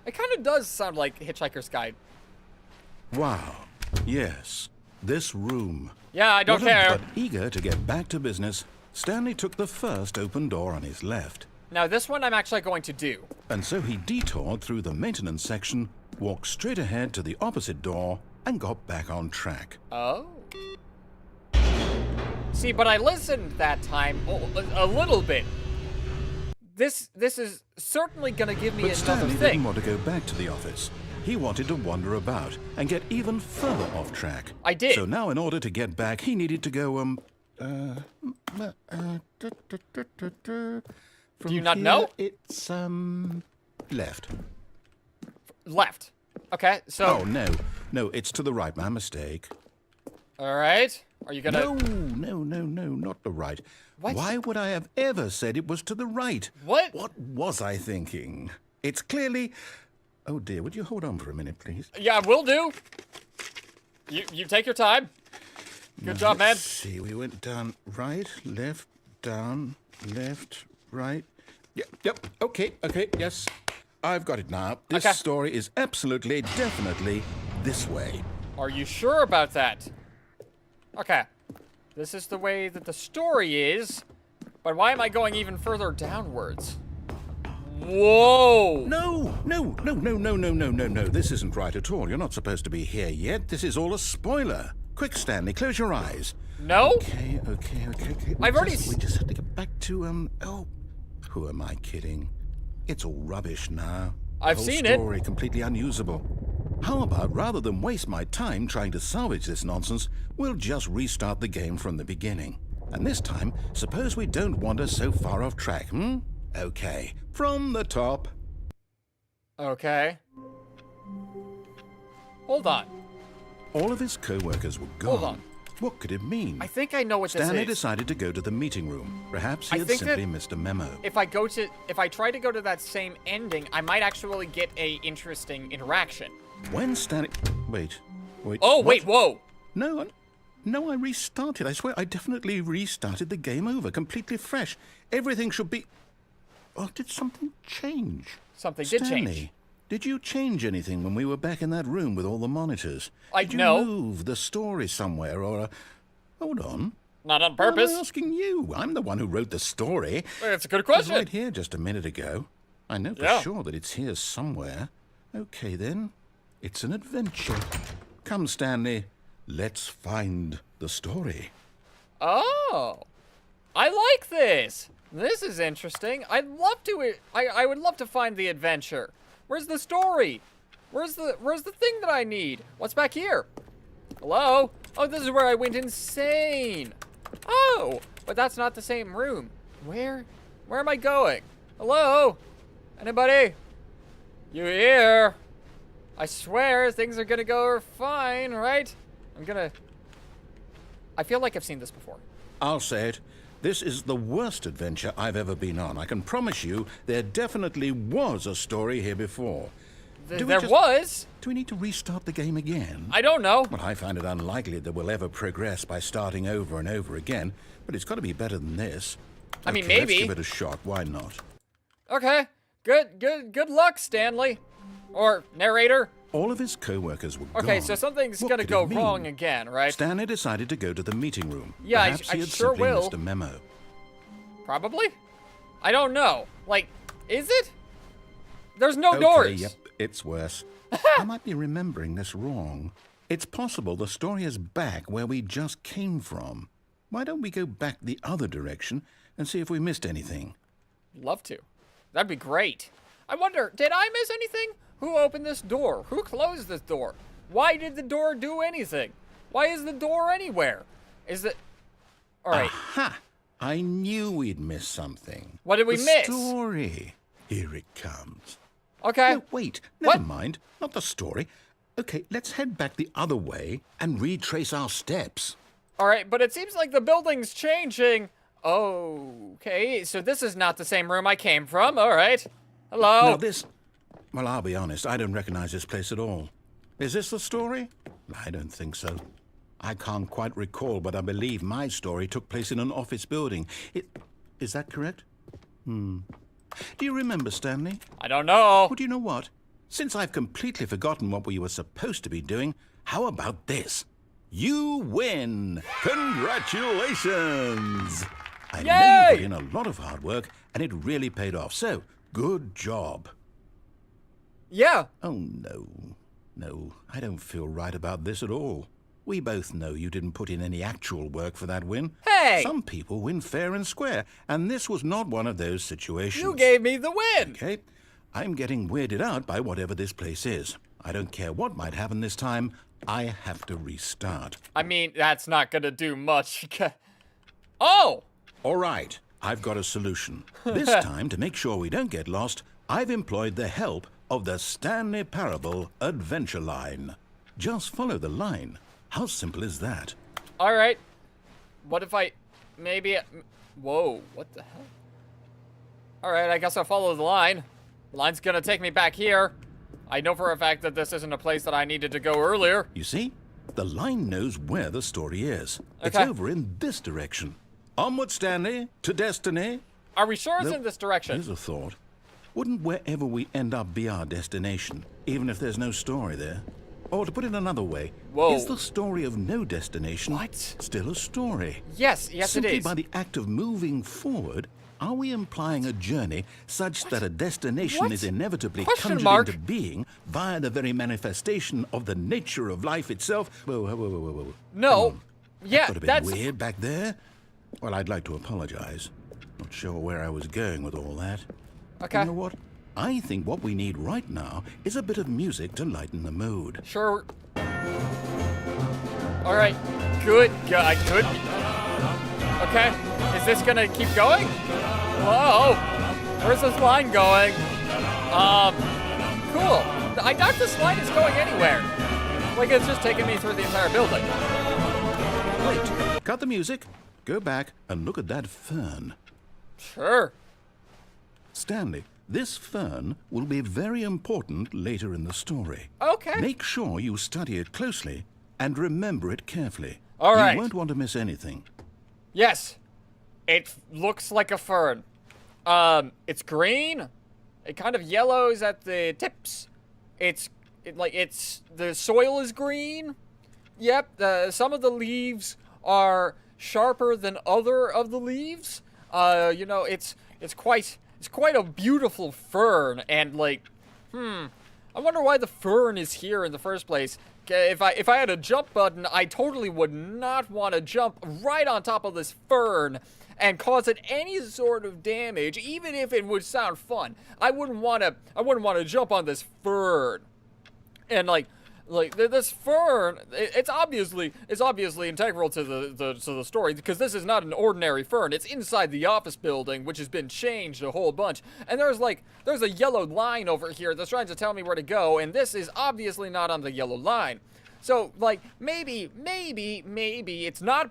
It kind of does sound like Hitchhiker's Guide. Wow. Yes, this room. Yeah, I don't What a- care. But eager to get back to business, Stanley took the first open door on his left. Now, this one I'm actually going to do. And so he detoured through the maintenance section, walked straight ahead to the opposite door, and got back on track. Oh. See, but I listened that time a little bit. This is certainly going to give me But another Stanley thing. didn't want to go back to the office. He wanted to wander about and get even further off track. I did. So now in order to get back, he needed to go, Do from you not here, know? It's, left. Left. Okay, so... Oh, no, it's to the right, my mistake. All right. Are you going to... No, not the right. What? Why would I have ever said it was to the right? What? What was I thinking? It's clearly... Oh, dear, would you hold on for a minute, please? Yeah, will do. You take your time. Good job, man. Let's see, we went down right, left, down, left, right. Yep, okay, yes. I've got it now. This Okay. story is absolutely, definitely this way. Are you sure about that? Okay. This is the way that the story is, but why am I going even further downwards? Whoa! No. This isn't right at all. You're not supposed to be here yet. This is all a spoiler. Quick, Stanley, close your eyes. No? Okay. I've already We just have to get back to, oh, who am I kidding? It's all rubbish now. I've The whole seen it. story completely unusable. How about, rather than waste my time trying to salvage this nonsense, we'll just restart the game from the beginning. And this time, suppose we don't wander so far off track, Okay, from the top. Okay. Hold on. All of his co-workers were gone. Hold on. What could it mean? I think I know what this Stanley is. decided to go to the meeting room. Perhaps he I had think that- simply missed a memo. If I try to go to that same ending, I might actually get a interesting interaction. When Stanley... Wait. Oh, what? wait, whoa! No, I restarted. I swear, I definitely restarted the game over, completely fresh. Everything should be... Oh, did something change? Something did Stanley, change. did you change anything when we were back in that room with all the monitors? Did you No. move the story somewhere or... Hold on. Not on Why am I purpose. asking you? I'm the one who wrote the story. It's a good It was question. right here just a minute ago. I know for Yeah. sure that it's here somewhere. Okay, then. It's an adventure. Come, Stanley. Let's find the story. Oh, I like this. This is interesting. I'd love to. I would love to find the adventure. Where's the story? Where's the thing that I need? What's back here? Hello? Oh, this is where I went insane. Oh, but that's not the same room. Where am I going? Hello? Anybody? You here? I swear things are gonna go fine, right? I feel like I've seen this before. I'll say it. This is the worst adventure I've ever been on. I can promise you there definitely was a story here before. There was? Do we need to restart the game again? I don't know. Well, I find it unlikely that we'll ever progress by starting over and over again, but it's got to be better than this. I mean, Okay, maybe. Let's give it a shot. Why not? Okay. Good luck, Stanley. Or narrator. All of his co-workers were gone. Okay, so something's What gonna could go it mean? wrong again, right? Stanley decided to go to the meeting room. Yeah, Perhaps I he had sure simply will. missed a memo. Probably? I don't know. Like, is it? There's no Okay, doors. yep, it's worse. I might be remembering this wrong. It's possible the story is back where we just came from. Why don't we go back the other direction and see if we missed anything? Love to. That'd be great. I wonder, did I miss anything? Who opened this door? Who closed this door? Why did the door do anything? Why is the door anywhere? Is it... All right. Aha! I knew we'd miss something. What did we the miss? Story. Here it comes. Okay. No, wait. Never What? mind. Not the story. Okay, let's head back the other way and retrace our steps. All right, but it seems like the building's changing. Okay, so this is not the same room I came from. All right. Hello. Now this... Well, I'll be honest. I don't recognize this place at all. Is this the story? I don't think so. I can't quite recall, but I believe my story took place in an office building. Is that correct? Do you remember, Stanley? I don't know. Well, do you know what? Since I've completely forgotten what we were supposed to be doing, how about this? You win! Congratulations! I know Yay! you put in a lot of hard work, and it really paid off. So, good job. Yeah. Oh, no. No, I don't feel right about this at all. We both know you didn't put in any actual work for that win. Hey! Some people win fair and square, and this was not one of those situations. You gave me the win. Okay, I'm getting weirded out by whatever this place is. I don't care what might happen this time. I have to restart. I mean, that's not gonna do much. Oh! All right, I've got a solution. This time, to make sure we don't get lost, I've employed the help of the Stanley Parable Adventure Line. Just follow the line. How simple is that? All right. What if I... Maybe... Whoa, what the hell? All right, I guess I'll follow the line. The line's gonna take me back here. I know for a fact that this isn't a place that I needed to go earlier. You see? The line knows where the story is. It's Okay. over in this direction. Onward, Stanley, to destiny. Are we sure it's Nope. in this direction? Here's a thought. Wouldn't wherever we end up be our destination, even if there's no story there? Or to put it another way, Whoa. is the story of no destination What? still a story? Yes, Simply it is. by the act of moving forward, are we implying a journey such that a destination What? is inevitably Question conjured mark. into being via the very manifestation of the nature of life itself? Whoa. No. Yeah, Could have been that's... weird back there. Well, I'd like to apologize. Not sure where I was going with all that. Okay. You know what? I think what we need right now is a bit of music to lighten the mood. Sure. All right. Good. Good. Okay. Is this gonna keep going? Whoa. Where's this line going? Cool. I doubt this line is going anywhere. Like, it's just taking me through the entire building. Wait, cut the music, go back and look at that fern. Sure. Stanley, this fern will be very important later in the story. Okay. Make sure you study it closely and remember it carefully. All right. You won't want to miss anything. Yes. It looks like a fern. It's green. It kind of yellows at the tips. The soil is green. Yep. Some of the leaves are sharper than other of the leaves. It's quite a beautiful fern, and I wonder why the fern is here in the first place. If I had a jump button, I totally would not want to jump right on top of this fern and cause it any sort of damage, even if it would sound fun. I wouldn't want to jump on this fern and Like this fern, it's obviously integral to the story, because this is not an ordinary fern. It's inside the office building, which has been changed a whole bunch. And there's a yellow line over here that's trying to tell me where to go, and this is obviously not on the yellow line. So, like, maybe it's not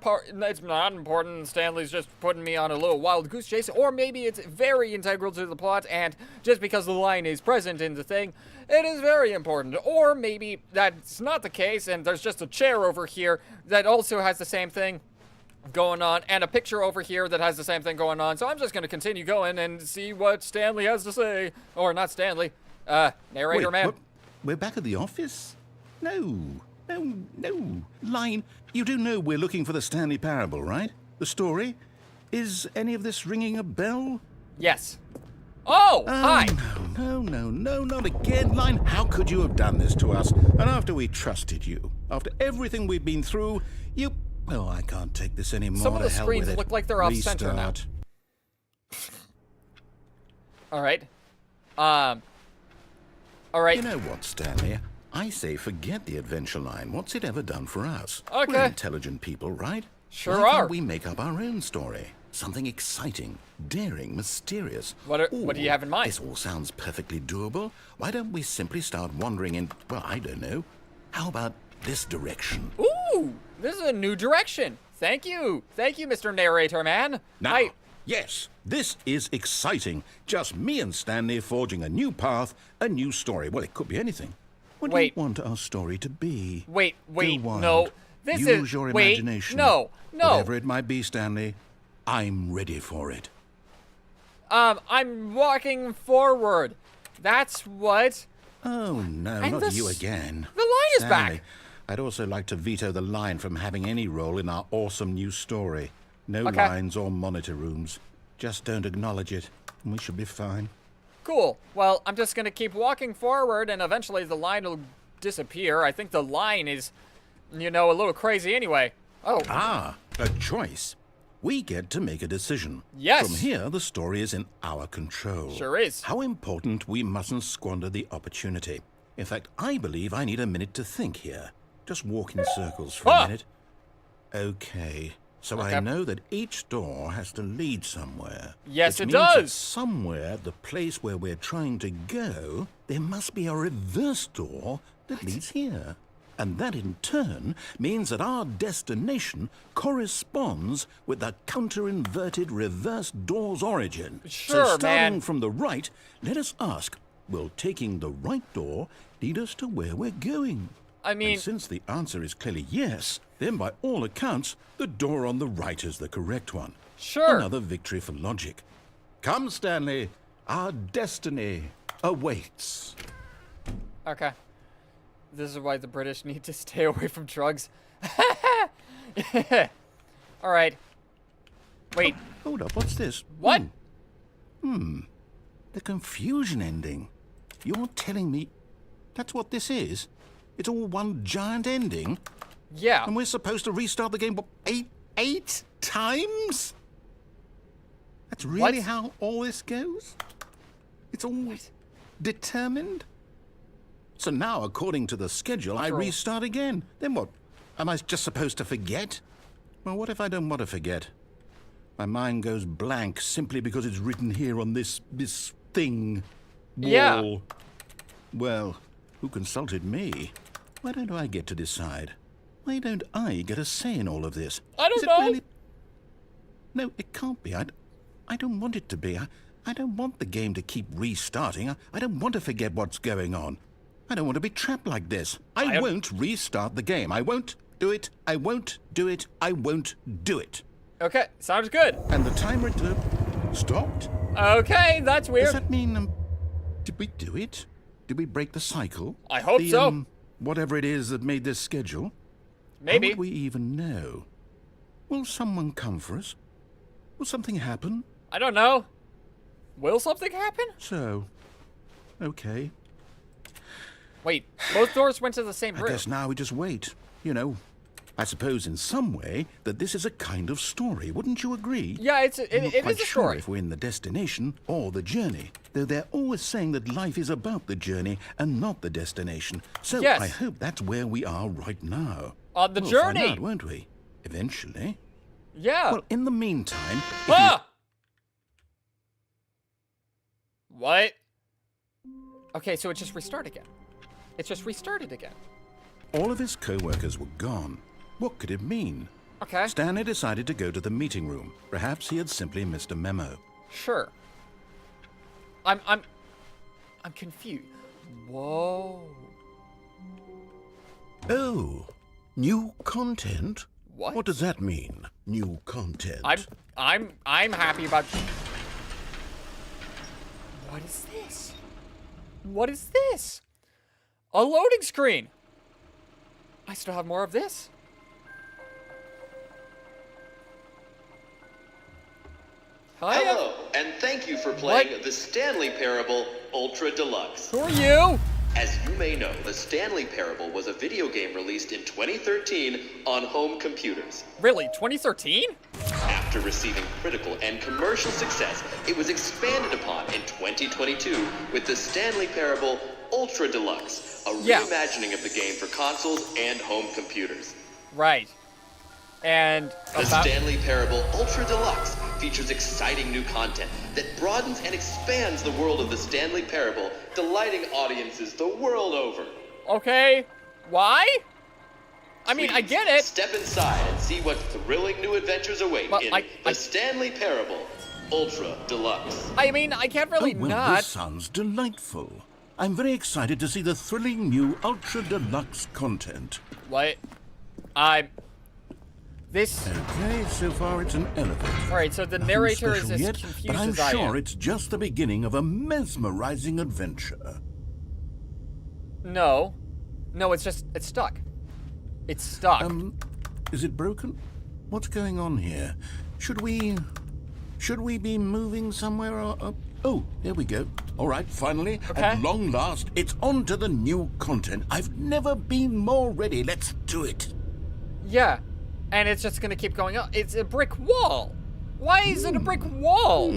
important. Stanley's just putting me on a little wild goose chase, or maybe it's very integral to the plot, and just because the line is present in the thing, it is very important. Or maybe that's not the case, and there's just a chair over here that also has the same thing going on, and a picture over here that has the same thing going on. So I'm just going to continue going and see what Stanley has to say. Or not Stanley, narrator. Wait, man. what? We're back at the office? No. Line, you do know we're looking for the Stanley Parable, right? The story? Is any of this ringing a bell? Yes. Oh, hi. No, not again. Line, how could you have done this to us? And after we trusted you, after everything we've been through, you... Oh, I can't take this anymore. Some of the To hell screens with it. look like they're off center now. Restart. All right. All right. You know what, Stanley? I say forget the adventure line. What's it ever done for us? Okay. We're intelligent people, right? Sure Why are. can't we make up our own story? Something exciting, daring, mysterious. What do you have in mind? This all sounds perfectly doable. Why don't we simply start wandering in, well, I don't know. How about this direction? Ooh, this is a new direction. Thank you, Mr. Narrator Man. Now, yes, this is exciting. Just me and Stanley forging a new path, a new story. Well, it could be anything. What Wait. do you want our story to be? Wait, Go wild. no. This Use is your wait, imagination. no. Whatever it might be, Stanley, I'm ready for it. I'm walking forward. That's what. Oh, no, And not the you s- again. the line is Stanley, back. I'd also like to veto the line from having any role in our awesome new story. No Okay. lines or monitor rooms. Just don't acknowledge it, and we should be fine. Cool. Well, I'm just gonna keep walking forward, and eventually the line will disappear. I think the line is, a little crazy anyway. Oh. Ah, a choice. We get to make a decision. Yes. From here, the story is in our control. Sure is. How important we mustn't squander the opportunity. In fact, I believe I need a minute to think here. Just walk in circles for Ah. a minute. Okay. So Okay. I know that each door has to lead somewhere. Yes, which it means that does. somewhere, the place where we're trying to go, there must be a reverse door that leads here. And that in turn means that our destination corresponds with the counter-inverted reverse door's origin. Sure, so starting man. from the right, let us ask, will taking the right door lead us to where we're going? I mean, And since the answer is clearly yes, then by all accounts, the door on the right is the correct one. sure. Another victory for logic. Come, Stanley. Our destiny awaits. Okay. This is why the British need to stay away from drugs. All right. Wait. Hold up, what's this? What? The confusion ending. You're telling me that's what this is? It's all one giant ending? Yeah. And we're supposed to restart the game, what, eight times? That's really What? how all this goes? It's all determined? So now, according to the schedule, I After all- restart again. Then what? Am I just supposed to forget? Well, what if I don't want to forget? My mind goes blank simply because it's written here on this thing. Wall. Yeah. Well, who consulted me? Why don't I get to decide? Why don't I get a say in all of this? I don't Is it know. Really... No, it can't be. I don't want it to be. I don't want the game to keep restarting. I don't want to forget what's going on. I don't want to be trapped like this. I am- won't restart the game. I won't do it. I won't do it. I won't do it. Okay. Sounds good. And the timer stopped? Okay. That's Does weird. that mean, did we do it? Did we break the cycle? I hope so. Whatever it is that made this schedule. Maybe. How would we even know? Will someone come for us? Will something happen? I don't know. Will something happen? So, okay. Wait. Both doors went to the same I room. guess now we just wait. You know, I suppose in some way that this is a kind of story, wouldn't you agree? Yeah, it I'm not quite is a sure story. if we're in the destination or the journey, though they're always saying that life is about the journey and not the destination. So Yes. I hope that's where we are right now. On the We'll journey. find out, won't we? Eventually. Yeah. Well, in the meantime, if Ah! What? Okay, so it just restarted again. It just restarted again. all of his co-workers were gone, what could it mean? Okay. Stanley decided to go to the meeting room. Perhaps he had simply missed a memo. Sure. I'm confused. Whoa. Oh, new content? What? What does that mean, new content? I'm happy about. What is this? What is this? A loading screen. I still have more of this. Hi. Hello, and thank you for playing the Stanley Parable Ultra Deluxe. Who are you? As you may know, the Stanley Parable was a video game released in 2013 on home computers. Really, 2013? After receiving critical and commercial success, it was expanded upon in 2022 with the Stanley Parable Ultra Deluxe, a Yeah. reimagining of the game for consoles and home computers. Right. And The Stanley Parable Ultra Deluxe features exciting new content that broadens and expands the world of the Stanley Parable, delighting audiences the world over. Okay. Why? I mean, I Please get it. Step inside and see what thrilling new adventures await Well, in the Stanley Parable Ultra Deluxe. I mean, I can't really well, not. this sounds delightful. I'm very excited to see the thrilling new Ultra Deluxe content. What? This. Okay, so far it's an elevator. Alright, so the Nothing narrator is special as yet, confused but I'm as I sure am. it's just the beginning of a mesmerizing adventure. No. No, it's stuck. It's stuck. Is it broken? What's going on here? Should we be moving somewhere or... Oh, there we go. All right, finally, Okay. at long last, it's on to the new content. I've never been more ready. Let's do it. Yeah. And it's just gonna keep going up. It's a brick wall. Why is it a brick wall?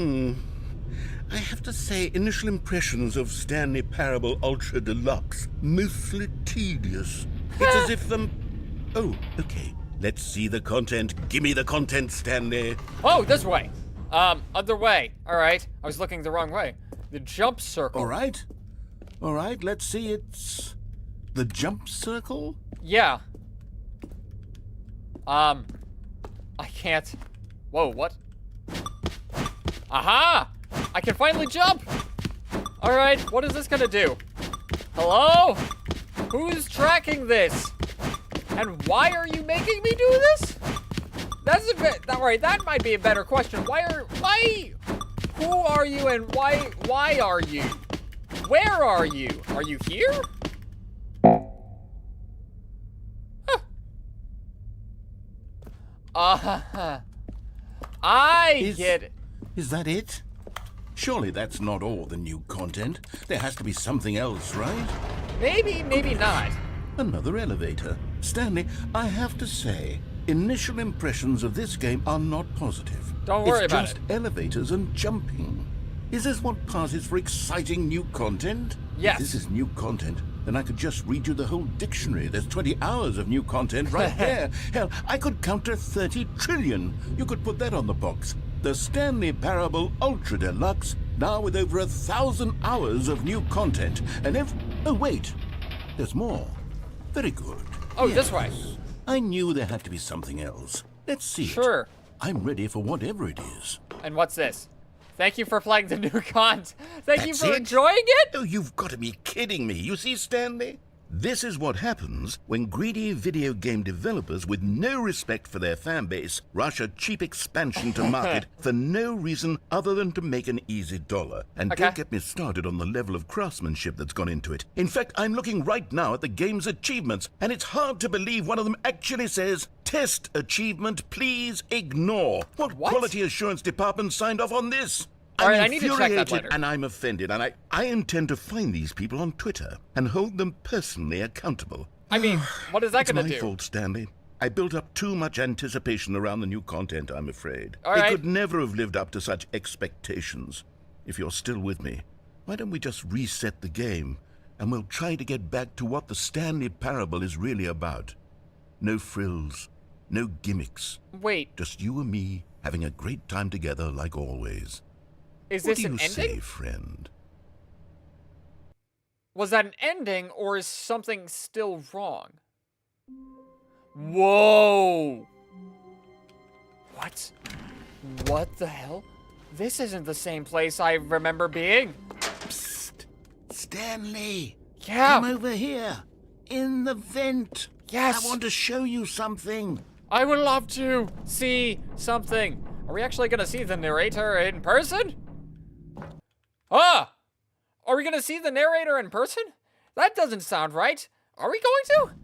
I have to say, initial impressions of Stanley Parable Ultra Deluxe, mostly tedious. It's as if Oh, okay. Let's see the content. Give me the content, Stanley. Oh, this way. Other way. Alright. I was looking the wrong way. The jump circle. All right. All right, let's see. It's the jump circle? Yeah. I can't. Whoa, what? Aha! I can finally jump! Alright, what is this gonna do? Hello? Who's tracking this? And why are you making me do this? That's a bit, alright, that might be a better question. Who are you and why are you? Where are you? Are you here? I get it. Is that it? Surely that's not all the new content. There has to be something else, right? Maybe, maybe not. Another elevator. Stanley, I have to say, initial impressions of this game are not positive. Don't worry about It's just elevators and jumping. Is this what passes for exciting new content? Yes. If this is new content, then I could just read you the whole dictionary. There's 20 hours of new content right there. Hell, I could count to 30 trillion. You could put that on the box. The Stanley Parable Ultra Deluxe, now with over 1,000 hours of new content. And oh, wait. There's more. Very good. Oh, this way. I knew there had to be something else. Let's see it. Sure. I'm ready for whatever it is. And what's this? Thank you for playing the new content. Thank you That's for it? enjoying it. Oh, you've got to be kidding me. You see, Stanley? This is what happens when greedy video game developers with no respect for their fan base rush a cheap expansion to market for no reason other than to make an easy dollar. And Okay. don't get me started on the level of craftsmanship that's gone into it. In fact, I'm looking right now at the game's achievements, and it's hard to believe one of them actually says, "Test achievement, please ignore." What quality assurance department signed off on this? All right, I'm I need to check that infuriated later. and I'm offended, and I intend to find these people on Twitter and hold them personally accountable. I mean, what is that It's gonna my do? fault, Stanley. I built up too much anticipation around the new content, I'm afraid. All It right. could never have lived up to such expectations. If you're still with me, why don't we just reset the game, and we'll try to get back to what the Stanley Parable is really about. No frills, no gimmicks. Wait, Just you and me having a great time together like always. is What this do you an ending? say, friend? Was that an ending, or is something still wrong? Whoa! What? What the hell? This isn't the same place I remember being. Psst! Stanley! Yeah. Come over here! In the vent! Yes. I want to show you something! I would love to see something. Are we actually gonna see the narrator in person? Ah! Are we gonna see the narrator in person? That doesn't sound right. Are we going to?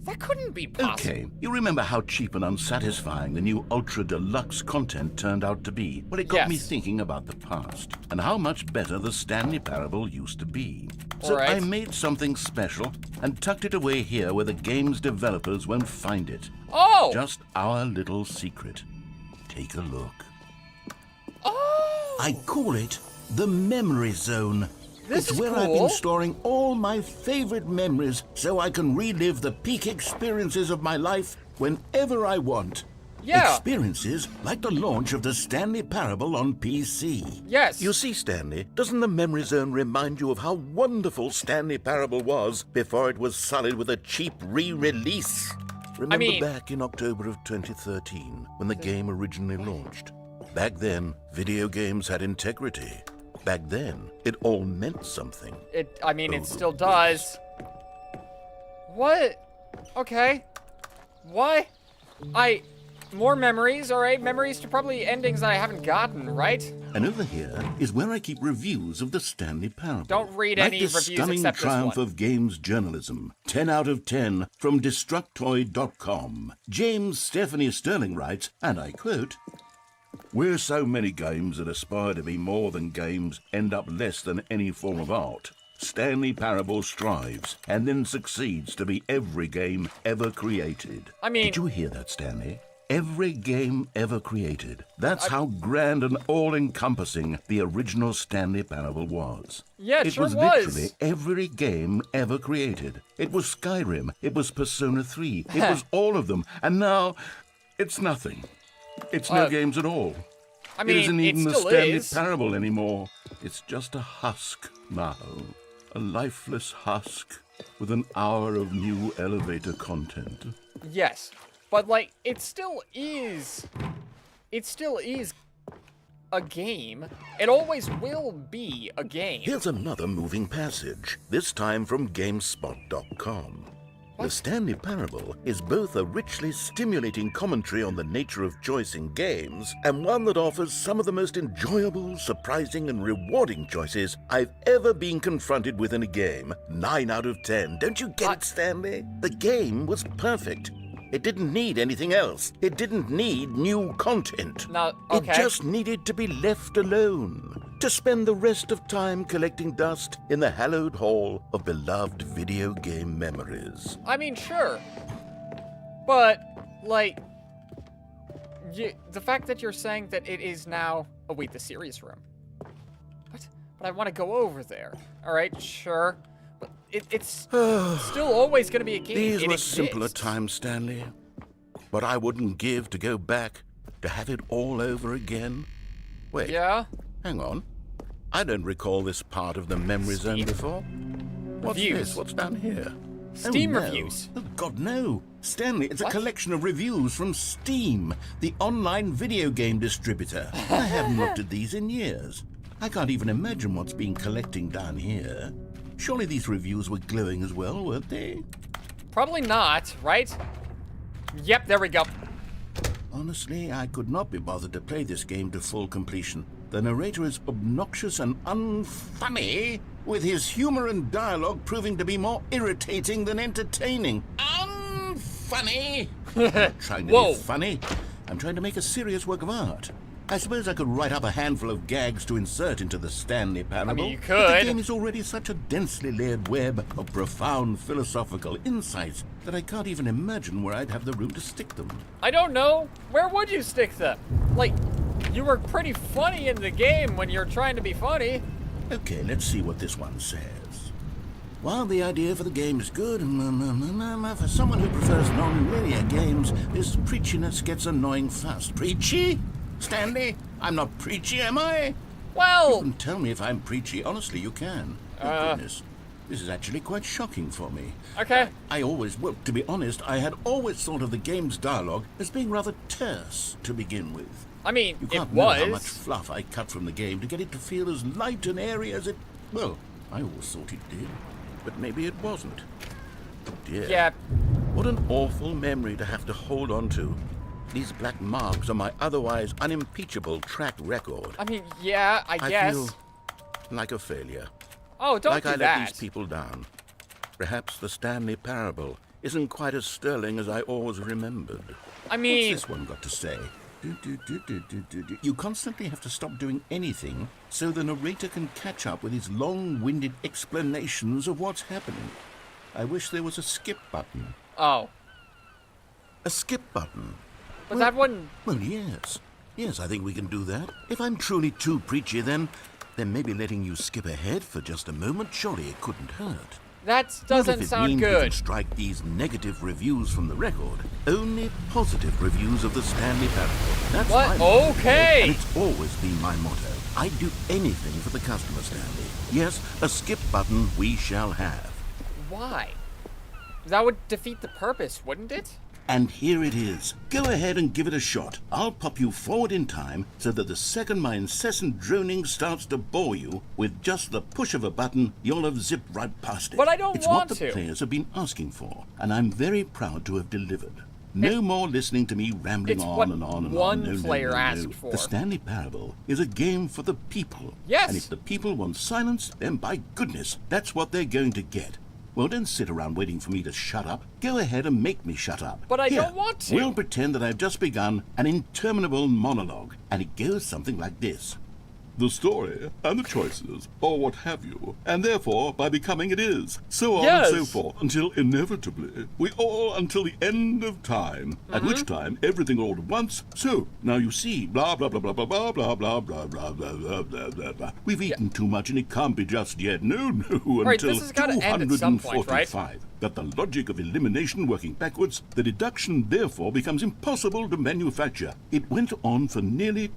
That couldn't be possible. Okay, you remember how cheap and unsatisfying the new Ultra Deluxe content turned out to be? Well, it got me Yes. thinking about the past and how much better the Stanley Parable used to be. So All right. I made something special and tucked it away here where the game's developers won't find it. Oh! Just our little secret. Take a look. Oh! I call it the Memory Zone. This It's is where I've cool. been storing all my favorite memories so I can relive the peak experiences of my life whenever I want. Yeah. Experiences like the launch of the Stanley Parable on PC. Yes. You see, Stanley, doesn't the Memory Zone remind you of how wonderful Stanley Parable was before it was sullied with a cheap re-release? Remember mean- back in October of 2013 when the game originally launched? Back then, video games had integrity. Back then, it all meant something. It Oh, still does. What? Okay. What? More memories, alright? Memories to probably endings that I haven't gotten, right? And over here is where I keep reviews of the Stanley Parable. Don't read like any the reviews stunning except this triumph one. of games journalism. 10 out of 10 from Destructoid.com. James Stephanie Sterling writes, and I quote, "Where so many games that aspire to be more than games end up less than any form of art, Stanley Parable strives and then succeeds to be every game ever created." I mean- Did you hear that, Stanley? Every game ever created. That's how grand and all-encompassing the original Stanley Parable was. Yeah, it it sure was was. literally every game ever created. It was Skyrim, it was Persona 3, it was all of them, and now it's nothing. It's no games at all. I mean, it isn't even the still Stanley is. Parable anymore. It's just a husk now. A lifeless husk with an hour of new elevator content. Yes. But, like, it still is a game. It always will be a game. Here's another moving passage, this time from GameSpot.com. The Stanley Parable is both a richly stimulating commentary on the nature of choice in games and one that offers some of the most enjoyable, surprising, and rewarding choices I've ever been confronted with in a game. 9 out of 10. Don't you get it, Stanley? The game was perfect. It didn't need anything else. It didn't need new content. Now, okay. It just needed to be left alone, to spend the rest of time collecting dust in the hallowed hall of beloved video game memories. I mean, sure. But, like, the fact that you're saying that it is now... Oh, wait, the serious room. What? But I want to go over there. All right, sure. But it's still always going to be a game. These It were exists. simpler times, Stanley. What I wouldn't give to go back, to have it all over again. Wait, Yeah? hang on. I don't recall this part of the memory zone Steam. before. What's Reviews. this? What's down here? Steam no. reviews. Oh, God, no. Stanley, it's What? a collection of reviews from Steam, the online video game distributor. I haven't looked at these in years. I can't even imagine what's been collecting down here. Surely these reviews were glowing as well, weren't they? Probably not, right? Yep, there we go. Honestly, I could not be bothered to play this game to full completion. The narrator is obnoxious and unfunny, with his humor and dialogue proving to be more irritating than entertaining. Unfunny! I'm not trying to Whoa. be funny. I'm trying to make a serious work of art. I suppose I could write up a handful of gags to insert into the Stanley Parable. I mean, you But the could. game is already such a densely layered web of profound philosophical insights that I can't even imagine where I'd have the room to stick them. I don't know. Where would you stick them? Like, you were pretty funny in the game when you're trying to be funny. Okay, let's see what this one says. While the idea for the game is good, for someone who prefers non-linear games, this preachiness gets annoying fast. Preachy? Stanley? I'm not preachy, am I? You Well, can tell me if I'm preachy. Honestly, you can. Oh, goodness. This is actually quite shocking for me. okay. Well, to be honest, I had always thought of the game's dialogue as being rather terse to begin with. I mean, You it can't know how much was. fluff I cut from the game to get it to feel as light and airy as it... Well, I always thought it did. But maybe it wasn't. Oh dear. Yeah. What an awful memory to have to hold on to. These black marks on my otherwise unimpeachable track record. I mean, yeah, I I guess. feel like a failure. Oh, don't Like do I let that. these people down. Perhaps the Stanley Parable isn't quite as sterling as I always remembered. I mean, What's this one got to say? You constantly have to stop doing anything so the narrator can catch up with his long-winded explanations of what's happening. I wish there was a skip button. oh, A skip button? but that wouldn't. Well, yes. Yes, I think we can do that. If I'm truly too preachy, then maybe letting you skip ahead for just a moment, surely it couldn't hurt. That Not doesn't if it sound means we can good. strike these negative reviews from the record. Only positive reviews of the Stanley Parable. That's What? my motto, Okay. and it's always been my motto. I'd do anything for the customer, Stanley. Yes, a skip button we shall have. Why? That would defeat the purpose, wouldn't it? And here it is. Go ahead and give it a shot. I'll pop you forward in time so that the second my incessant droning starts to bore you, with just the push of a button, you'll have zipped right past it. But I don't it's want what the to. players have been asking for, and I'm very proud to have delivered. No more listening to me rambling It's on what and on and one on. No, no, player no, no. asked for. The Stanley Parable is a game for the people. Yes. And if the people want silence, then by goodness, that's what they're going to get. Well, don't sit around waiting for me to shut up. Go ahead and make me shut up. But I Here, don't want to. We'll pretend that I've just begun an interminable monologue, and it goes something like this. The story, and the choices, or what have you, and therefore, by becoming it is, so on and so Yes. forth, until inevitably, we all until the end of time, at which time everything all at once, so, now you see, blah, blah, blah, blah, blah, blah, blah, blah, blah, blah, blah, blah, blah, blah, blah. We've eaten too much and it can't be just yet, no, Right, until this has gotta end at some point, right? 245. But the logic of elimination working backwards, the deduction therefore becomes impossible to manufacture. It went on for nearly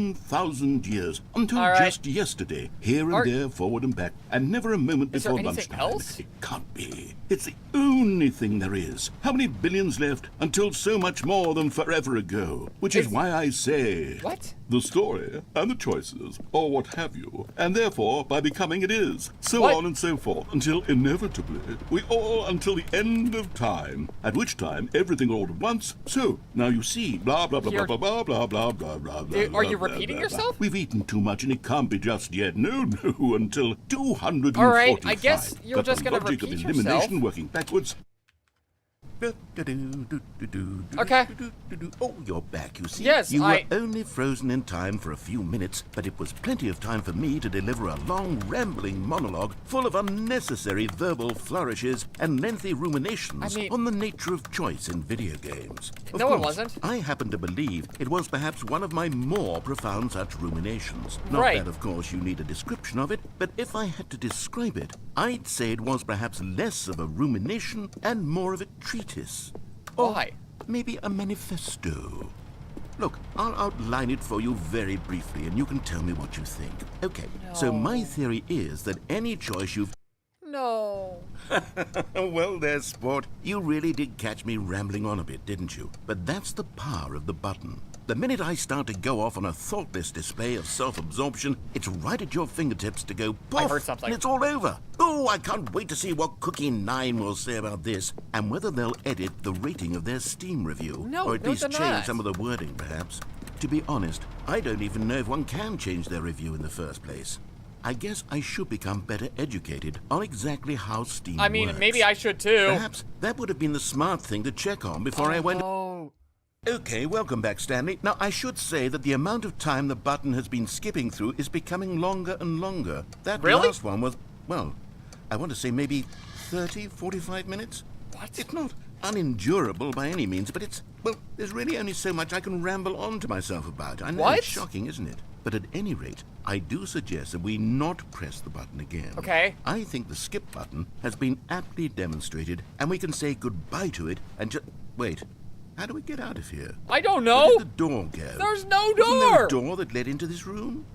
10,000 years, until All right. just yesterday, here and Are- there, forward and back, and never a moment Is there before anything lunchtime. else? It can't be. It's the only thing there is. How many billions left until so much more than forever ago? Which is Is- why I say... What? The story, and the choices, or what have you, and therefore, by becoming it is, so What? on and so forth, until inevitably, we all until the end of time, at which time everything all at once, so, now you see, blah, blah, blah, blah, You're- blah, blah, blah, blah, blah, blah, blah, Are you blah, repeating blah, yourself? blah. We've eaten too much and it can't be just yet, no, until 245. All right, I guess you're But just the gonna logic of repeat elimination yourself. working backwards... Okay. Oh, you're back, you see. Yes, You I- were only frozen in time for a few minutes, but it was plenty of time for me to deliver a long, rambling monologue full of unnecessary verbal flourishes and lengthy ruminations I mean- on the nature of choice in video games. Of No, it course, wasn't. I happen to believe it was perhaps one of my more profound such ruminations. Not Right. that, of course, you need a description of it, but if I had to describe it, I'd say it was perhaps less of a rumination and more of a treatise. Or Why? maybe a manifesto. Look, I'll outline it for you very briefly, and you can tell me what you think. Okay, so my theory is that any choice you've... No. Well there, sport. You really did catch me rambling on a bit, didn't you? But that's the power of the button. The minute I start to go off on a thoughtless display of self-absorption, it's right at your fingertips to go poof, heard something. and it's all over. Oh, I can't wait to see what Cookie 9 will say about this, and whether they'll edit the rating of their Steam review. No, or at no, least they're change not. some of the wording, perhaps. To be honest, I don't even know if one can change their review in the first place. I guess I should become better educated on exactly how Steam works. I mean, maybe I should too. Perhaps that would have been the smart thing to check on before I went... Oh, Okay, welcome back, Stanley. Now, I should say that the amount of time the button has been skipping through is becoming longer and longer. That Really? last one was, well, I want to say maybe 30, 45 minutes? What? It's not unendurable by any means, but it's, well, there's really only so much I can ramble on to myself about. I know What? it's shocking, isn't it? But at any rate, I do suggest that we not press the button again. Okay. I think the skip button has been aptly demonstrated, and we can say goodbye to it and just... Wait, how do we get out of here? I don't Where know. did the door go? There's no Wasn't there door. a door that led into this room?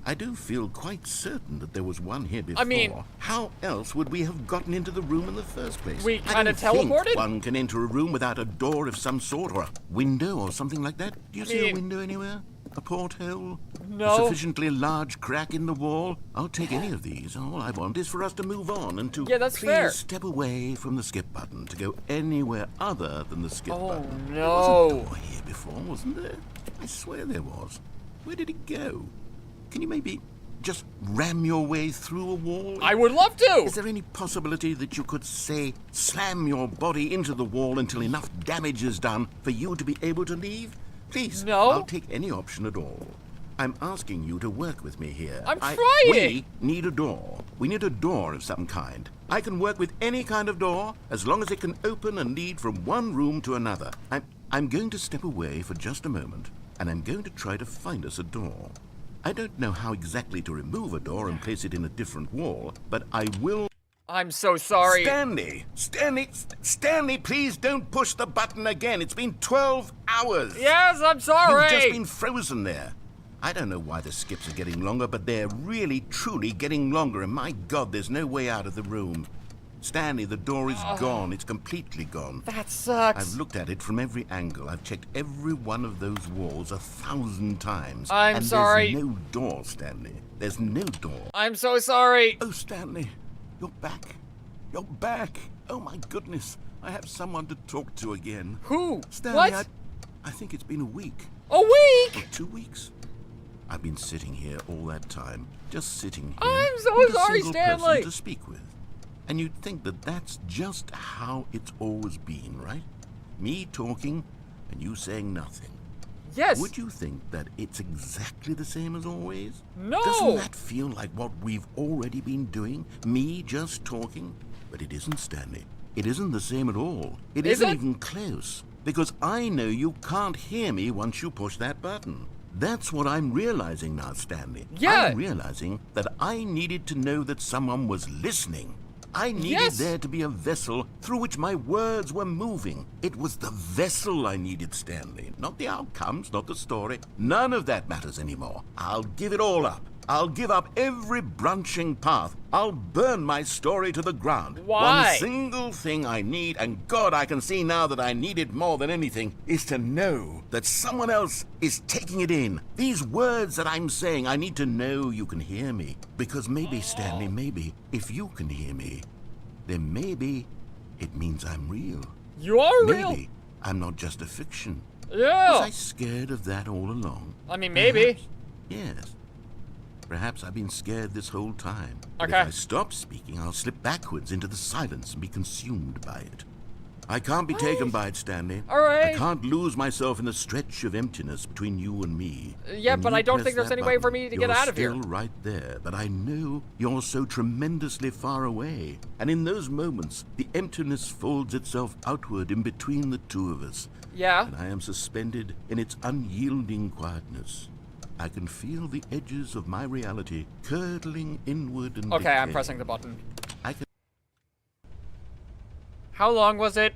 I do feel quite certain that there was one here before. I mean- how else would we have gotten into the room in the first place? We I kinda don't think teleported? one can enter a room without a door of some sort, or a window or something like that. Do you see a mean- window anywhere? A porthole? No. A sufficiently large crack in the wall? I'll take any of these. All I want is for us to move on and to Yeah, that's please fair. step away from the skip button to go anywhere other than the skip Oh, button. no. There was a door here before, wasn't there? I swear there was. Where did it go? Can you maybe just ram your way through a wall? I would love to. Is there any possibility that you could, say, slam your body into the wall until enough damage is done for you to be able to leave? Please, No. I'll take any option at all. I'm asking you to work with me here. I'm We trying. need a door. We need a door of some kind. I can work with any kind of door as long as it can open and lead from one room to another. I'm going to step away for just a moment, and I'm going to try to find us a door. I don't know how exactly to remove a door and place it in a different wall, but I will... I'm so sorry. Stanley, please don't push the button again. It's been 12 hours. Yes, I'm sorry. You've just been frozen there. I don't know why the skips are getting longer, but they're really, truly getting longer, and my God, there's no way out of the room. Stanley, the door is gone. It's completely gone. That sucks. I've looked at it from every angle. I've checked every one of those walls 1,000 times. I'm sorry. There's no door, Stanley. There's no door. I'm so sorry. Oh, Stanley, you're back. You're back. Oh, my goodness. I have someone to talk to again. Who? Stanley, What? I think it's been a week. A week? Or 2 weeks. I've been sitting here all that time. Just sitting here. I'm so with a sorry, single Stanley. person to speak with. And you'd think that that's just how it's always been, right? Me talking and you saying nothing. Yes. Would you think that it's exactly the same as always? No. Doesn't that feel like what we've already been doing? Me just talking? But it isn't, Stanley. It isn't the same at all. It Is isn't it? even close. Because I know you can't hear me once you push that button. That's what I'm realizing now, Stanley. Yeah. I'm realizing that I needed to know that someone was listening. I needed Yes. there to be a vessel through which my words were moving. It was the vessel I needed, Stanley. Not the outcomes, not the story. None of that matters anymore. I'll give it all up. I'll give up every branching path. I'll burn my story to the ground. Why? One single thing I need, and God, I can see now that I need it more than anything, is to know that someone else is taking it in. These words that I'm saying, I need to know you can hear me. Because maybe, Stanley, maybe, if you can hear me, then maybe it means I'm real. You are real. Maybe I'm not just a fiction. Yeah. Was I scared of that all along? I mean, maybe. Yes. Perhaps I've been scared this whole time. But Okay. if I stop speaking, I'll slip backwards into the silence and be consumed by it. I can't be taken by it, Stanley. All right. I can't lose myself in the stretch of emptiness between you and me. Yeah, When but you I don't press think there's that any way for button, me to get you're out of here. still right there, but I know you're so tremendously far away. And in those moments, the emptiness folds itself outward in between the two of us. Yeah. And I am suspended in its unyielding quietness. I can feel the edges of my reality curdling inward and Okay, I'm decaying. pressing the button. I can... How long was it?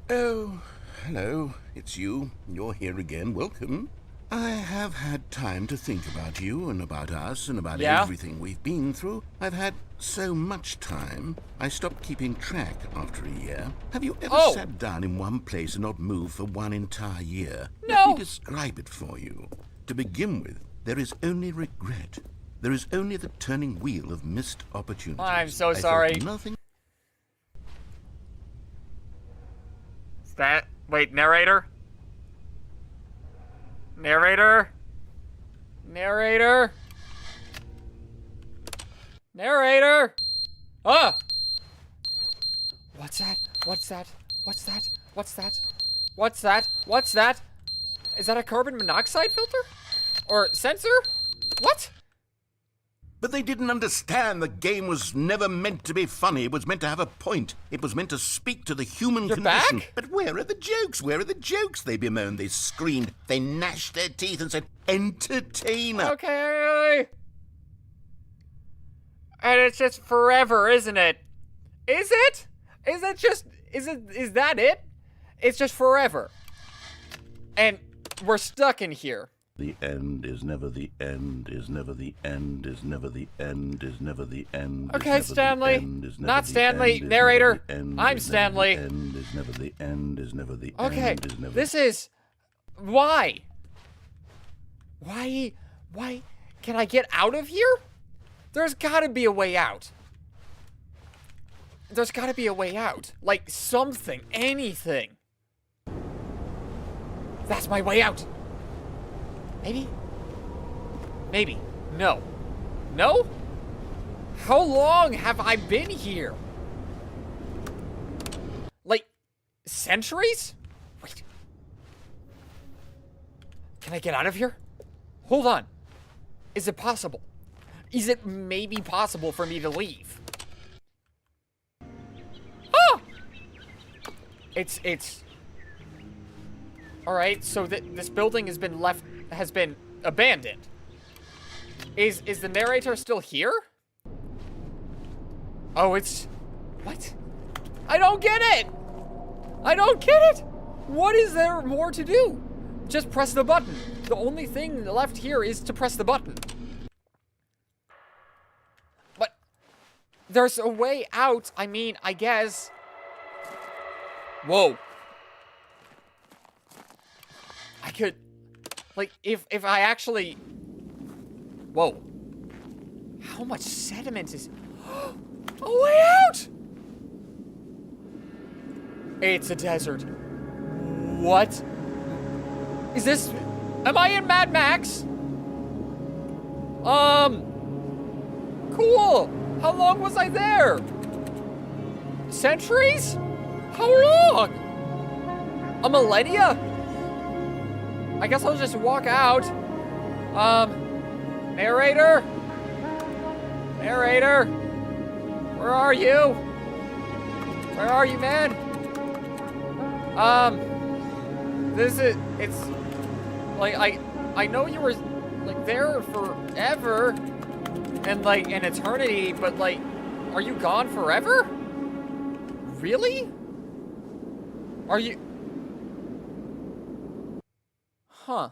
Oh, hello. It's you. You're here again. Welcome. I have had time to think about you and about us and about Yeah? everything we've been through. I've had so much time. I stopped keeping track after a year. Have you ever Oh. sat down in one place and not moved for one entire year? No. Let me describe it for you. To begin with, there is only regret. There is only the turning wheel of missed opportunities. I'm so I felt sorry. Nothing. Wait, narrator? Narrator? Narrator? Narrator? Ah! What's that? What's that? What's that? What's that? What's that? What's that? Is that a carbon monoxide filter? Or sensor? What? But they didn't understand the game was never meant to be funny. It was meant to have a point. It was meant to speak to the human You're condition. back? But where are the jokes? Where are the jokes? They bemoaned, they screamed, they gnashed their teeth and said, entertainer. Okay. And it's just forever, isn't it? Is it? Is that it? It's just forever. And we're stuck in here. The end is never the end, is never the end, is never the end, is never the end. Okay, Stanley. Not Stanley. Narrator. I'm Stanley. End is never the end, is never the end. Okay, Is never this is... Why? Why? Can I get out of here? There's gotta be a way out. There's gotta be a way out. Like something, anything. That's my way out. Maybe? Maybe. No. No? How long have I been here? Like, centuries? Wait. Can I get out of here? Hold on. Is it possible? Is it maybe possible for me to leave? Ah! It's... Alright, so this building has been abandoned. Is the narrator still here? Oh, it's... What? I don't get it! I don't get it! What is there more to do? Just press the button. The only thing left here is to press the button. But there's a way out. I mean, I guess. Whoa. I could, like, if I actually, whoa. How much sediment is, a way out! It's a desert. What? Is this, am I in Mad Max? Cool. How long was I there? Centuries? How long? A millennia? I guess I'll just walk out. Narrator? Narrator? Where are you? Where are you, man? It's, like, I know you were, like, there forever, and, like, an eternity, but, like, are you gone forever? Really? Are you... Huh.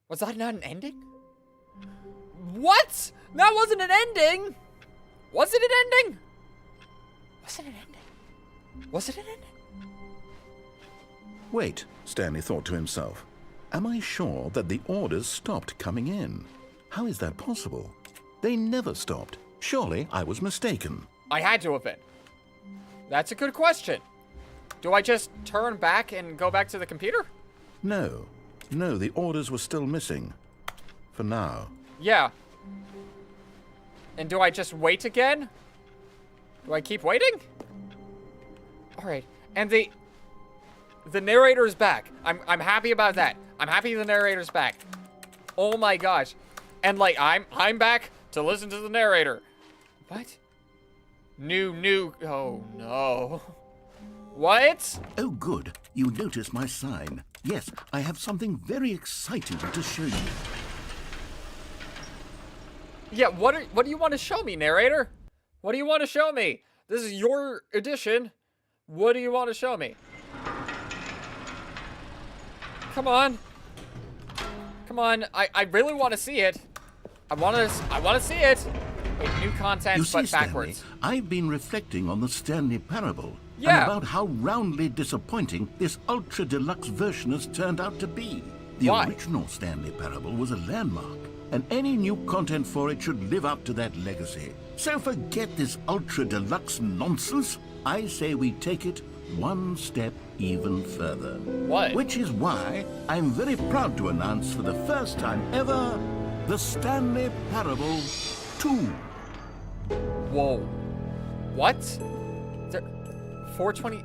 Was that not an ending? What? That wasn't an ending! Was it an ending? Was it an ending? Was it an ending? Wait, Stanley thought to himself. Am I sure that the orders stopped coming in? How is that possible? They never stopped. Surely I was mistaken. I had to have been. That's a good question. Do I just turn back and go back to the computer? No, the orders were still missing. For now. Yeah. And do I just wait again? Do I keep waiting? Alright. And the narrator's back. I'm happy about that. I'm happy the narrator's back. Oh my gosh. And like I'm back to listen to the narrator. What? New. Oh no. What? Oh, good. You noticed my sign. Yes, I have something very exciting to show you. Yeah, what do you want to show me, narrator? What do you want to show me? This is your edition. What do you want to show me? Come on. Come on. I really want to see it. I want to see it. Wait, new content, You see, but backwards. Stanley, I've been reflecting on the Stanley parable. Yeah. And about how roundly disappointing this ultra deluxe version has turned out to be. The Why? original Stanley parable was a landmark, and any new content for it should live up to that legacy. So forget this ultra deluxe nonsense. I say we take it one step even further. What? Which is why I'm very proud to announce for the first time ever, the Stanley Parable 2. Whoa. What? 420.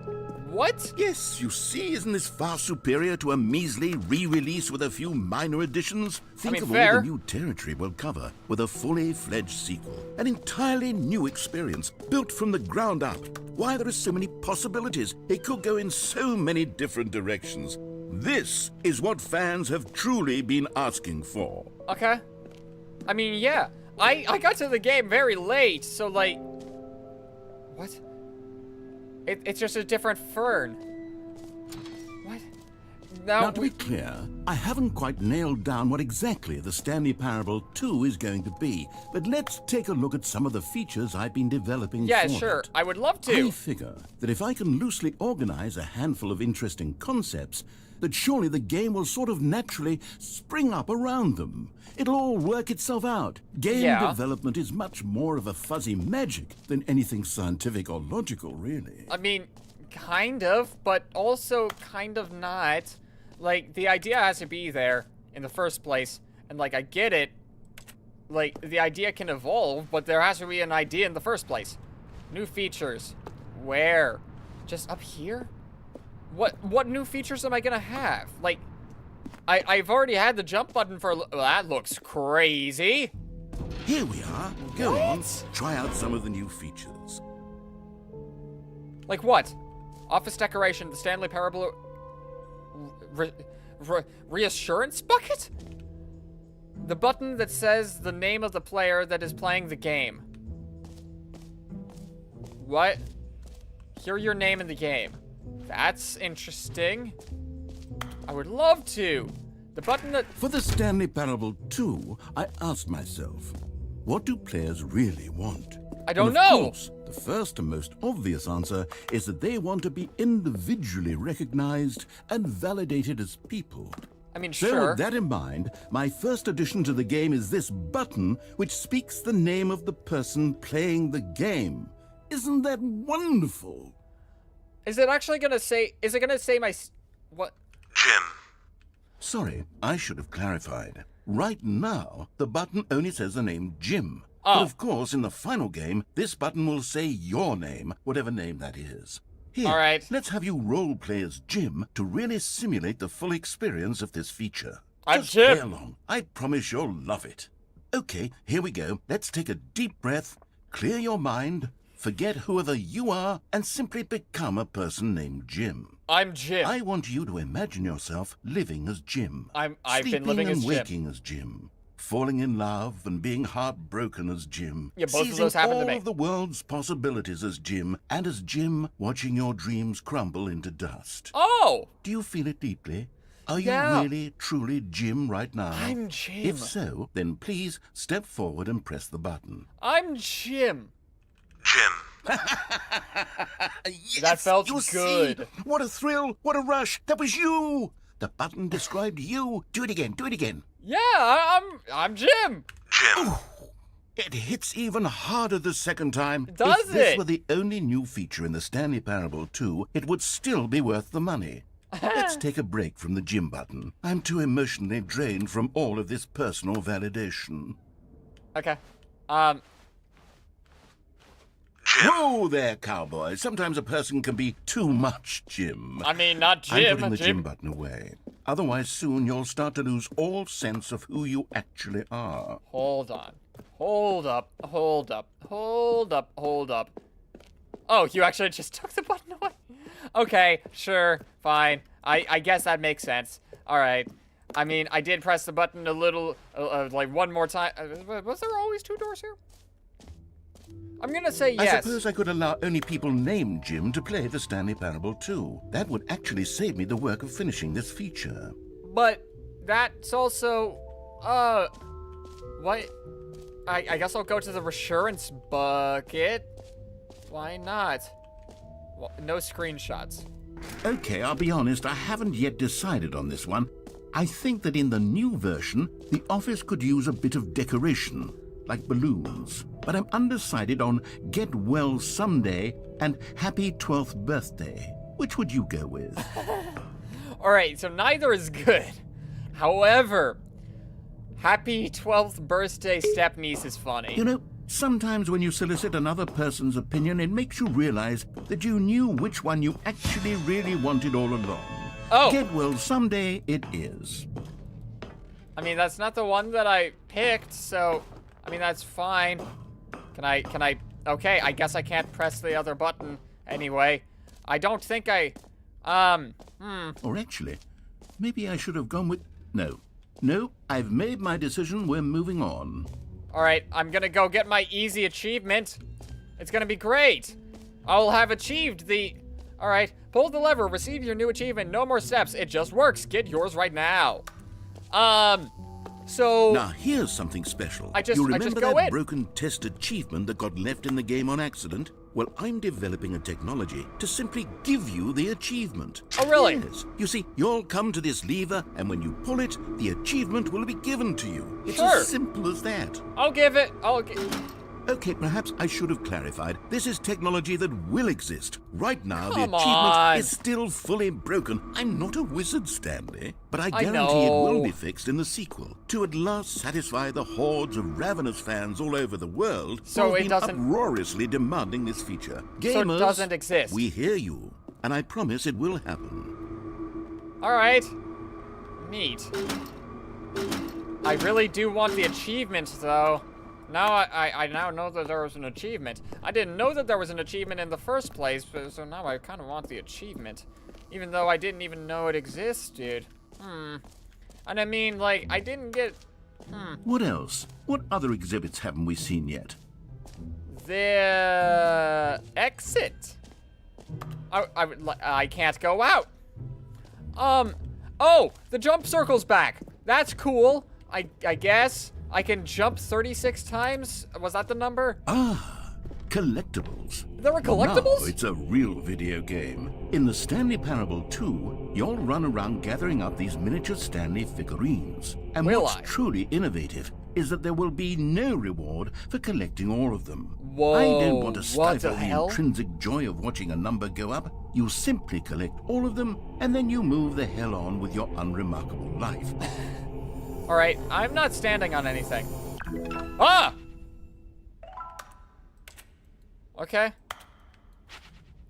What? Yes, you see, isn't this far superior to a measly re-release with a few minor additions? Think of all fair. the new territory we'll cover with a fully fledged sequel. An entirely new experience, built from the ground up. Why, there are so many possibilities. It could go in so many different directions. This is what fans have truly been asking for. Okay. I mean, yeah. I got to the game very late, so like... What? It's just a different fern. What? Now, to be clear, I haven't quite nailed down what exactly the Stanley Parable 2 is going to be, but let's take a look at some of the features I've been developing Yeah, for sure. it. I would love to. I figure that if I can loosely organize a handful of interesting concepts, that surely the game will sort of naturally spring up around them. It'll all work itself out. Game development is much more of a fuzzy magic than anything scientific or logical, really. I mean, kind of, but also kind of not. Like, the idea has to be there in the first place, and like, I get it. Like, the idea can evolve, but there has to be an idea in the first place. New features. Where? Just up here? What new features am I gonna have? Like, I've already had the jump button for... Well, that looks crazy. Here we are. Go on, try out some of the new features. Like what? Office decoration, the Stanley Parable... reassurance bucket? The button that says the name of the player that is playing the game. What? Hear your name in the game. That's interesting. I would love to. The button that... For the Stanley Parable 2, I asked myself, what do players really want? I don't And of know. course, the first and most obvious answer is that they want to be individually recognized and validated as people. I mean, So sure. with that in mind, my first addition to the game is this button which speaks the name of the person playing the game. Isn't that wonderful? Is it actually gonna say... Is it gonna say my... What? Jim. Sorry, I should have clarified. Right now, the button only says the name Jim. Oh. But of course, in the final game, this button will say your name, whatever name that is. Here, All right. let's have you role-play as Jim to really simulate the full experience of this feature. I'm Just Jim. play along. I promise you'll love it. Okay, here we go. Let's take a deep breath, clear your mind, forget whoever you are, and simply become a person named Jim. I'm Jim. I want you to imagine yourself living as Jim. I've been Sleeping living and as Jim. waking as Jim. Falling in love and being heartbroken as Jim. Yeah, both of Seizing those happen to all me. of the world's possibilities as Jim, and as Jim, watching your dreams crumble into dust. Oh! Do you feel it deeply? Are you Yeah. really, truly Jim right now? I'm Jim. If so, then please step forward and press the button. I'm Jim. Jim. Yes, That felt you good. See? What a thrill! What a rush! That was you! The button described you. Do it again. Do it again. Yeah, I'm Jim. Jim. It hits even harder the second time. Does if this it? were the only new feature in the Stanley Parable 2, it would still be worth the money. Let's take a break from the Jim button. I'm too emotionally drained from all of this personal validation. Okay. Jim. Whoa there, cowboy. Sometimes a person can be too much Jim. I mean, not I'm Jim. putting the Jim button away. Otherwise, soon you'll start to lose all sense of who you actually are. Hold on. Hold up. Hold up. Hold up. Hold up. Oh, you actually just took the button away? Okay, sure, fine. I guess that makes sense. All right. I mean, I did press the button a little, like one more time. Was there always two doors here? I'm gonna say yes. I suppose I could allow only people named Jim to play the Stanley Parable 2. That would actually save me the work of finishing this feature. But that's also, what? I guess I'll go to the reassurance bucket. Why not? Well, no screenshots. Okay, I'll be honest, I haven't yet decided on this one. I think that in the new version, the office could use a bit of decoration, like balloons. But I'm undecided on Get Well Someday and Happy 12th Birthday. Which would you go with? All right, so neither is good. However, Happy 12th birthday stepniece is funny. You know, Sometimes when you solicit another person's opinion, it makes you realize that you knew which one you actually really wanted all along. Oh. Get well, someday it is. I mean, that's not the one that I picked, so, I mean, that's fine. Can I, okay, I guess I can't press the other button anyway. I don't think Or actually, maybe I should have gone with... No, I've made my decision. We're moving on. All right, I'm gonna go get my easy achievement. It's gonna be great. I'll have achieved the... All right, pull the lever, receive your new achievement. No more steps, it just works. Get yours right now. So... Now, here's something special. I just remember go that in. broken test achievement that got left in the game on accident? Well, I'm developing a technology to simply give you the achievement. Oh, really? Yes. You see, you'll come to this lever, and when you pull it, the achievement will be given to you. It's Sure. as simple as that. I'll give it. Okay, perhaps I should have clarified. This is technology that will exist. Right now, the Come achievement on. is still fully broken. I'm not a wizard, Stanley, but I I guarantee it will know. be fixed in the sequel to at last satisfy the hordes of ravenous fans all over the world So who have it been doesn't- uproariously demanding this feature. Gamers, So it doesn't exist. We hear you, and I promise it will happen. All right. Neat. I really do want the achievement, though. Now I now know that there was an achievement. I didn't know that there was an achievement in the first place, so now I kind of want the achievement. Even though I didn't even know it existed. And I mean, like, I didn't get... What else? What other exhibits haven't we seen yet? The... exit. I can't go out. Oh, the jump circle's back. That's cool. I guess. I can jump 36 times? Was that the number? Collectibles. There were collectibles? Now it's a real video game. In the Stanley Parable 2, you'll run around gathering up these miniature Stanley figurines. And Will what's I? truly innovative is that there will be no reward for collecting all of them. Whoa, I don't want to what stifle the the hell? intrinsic joy of watching a number go up. You simply collect all of them, and then you move the hell on with your unremarkable life. All right, I'm not standing on anything. Ah! Okay.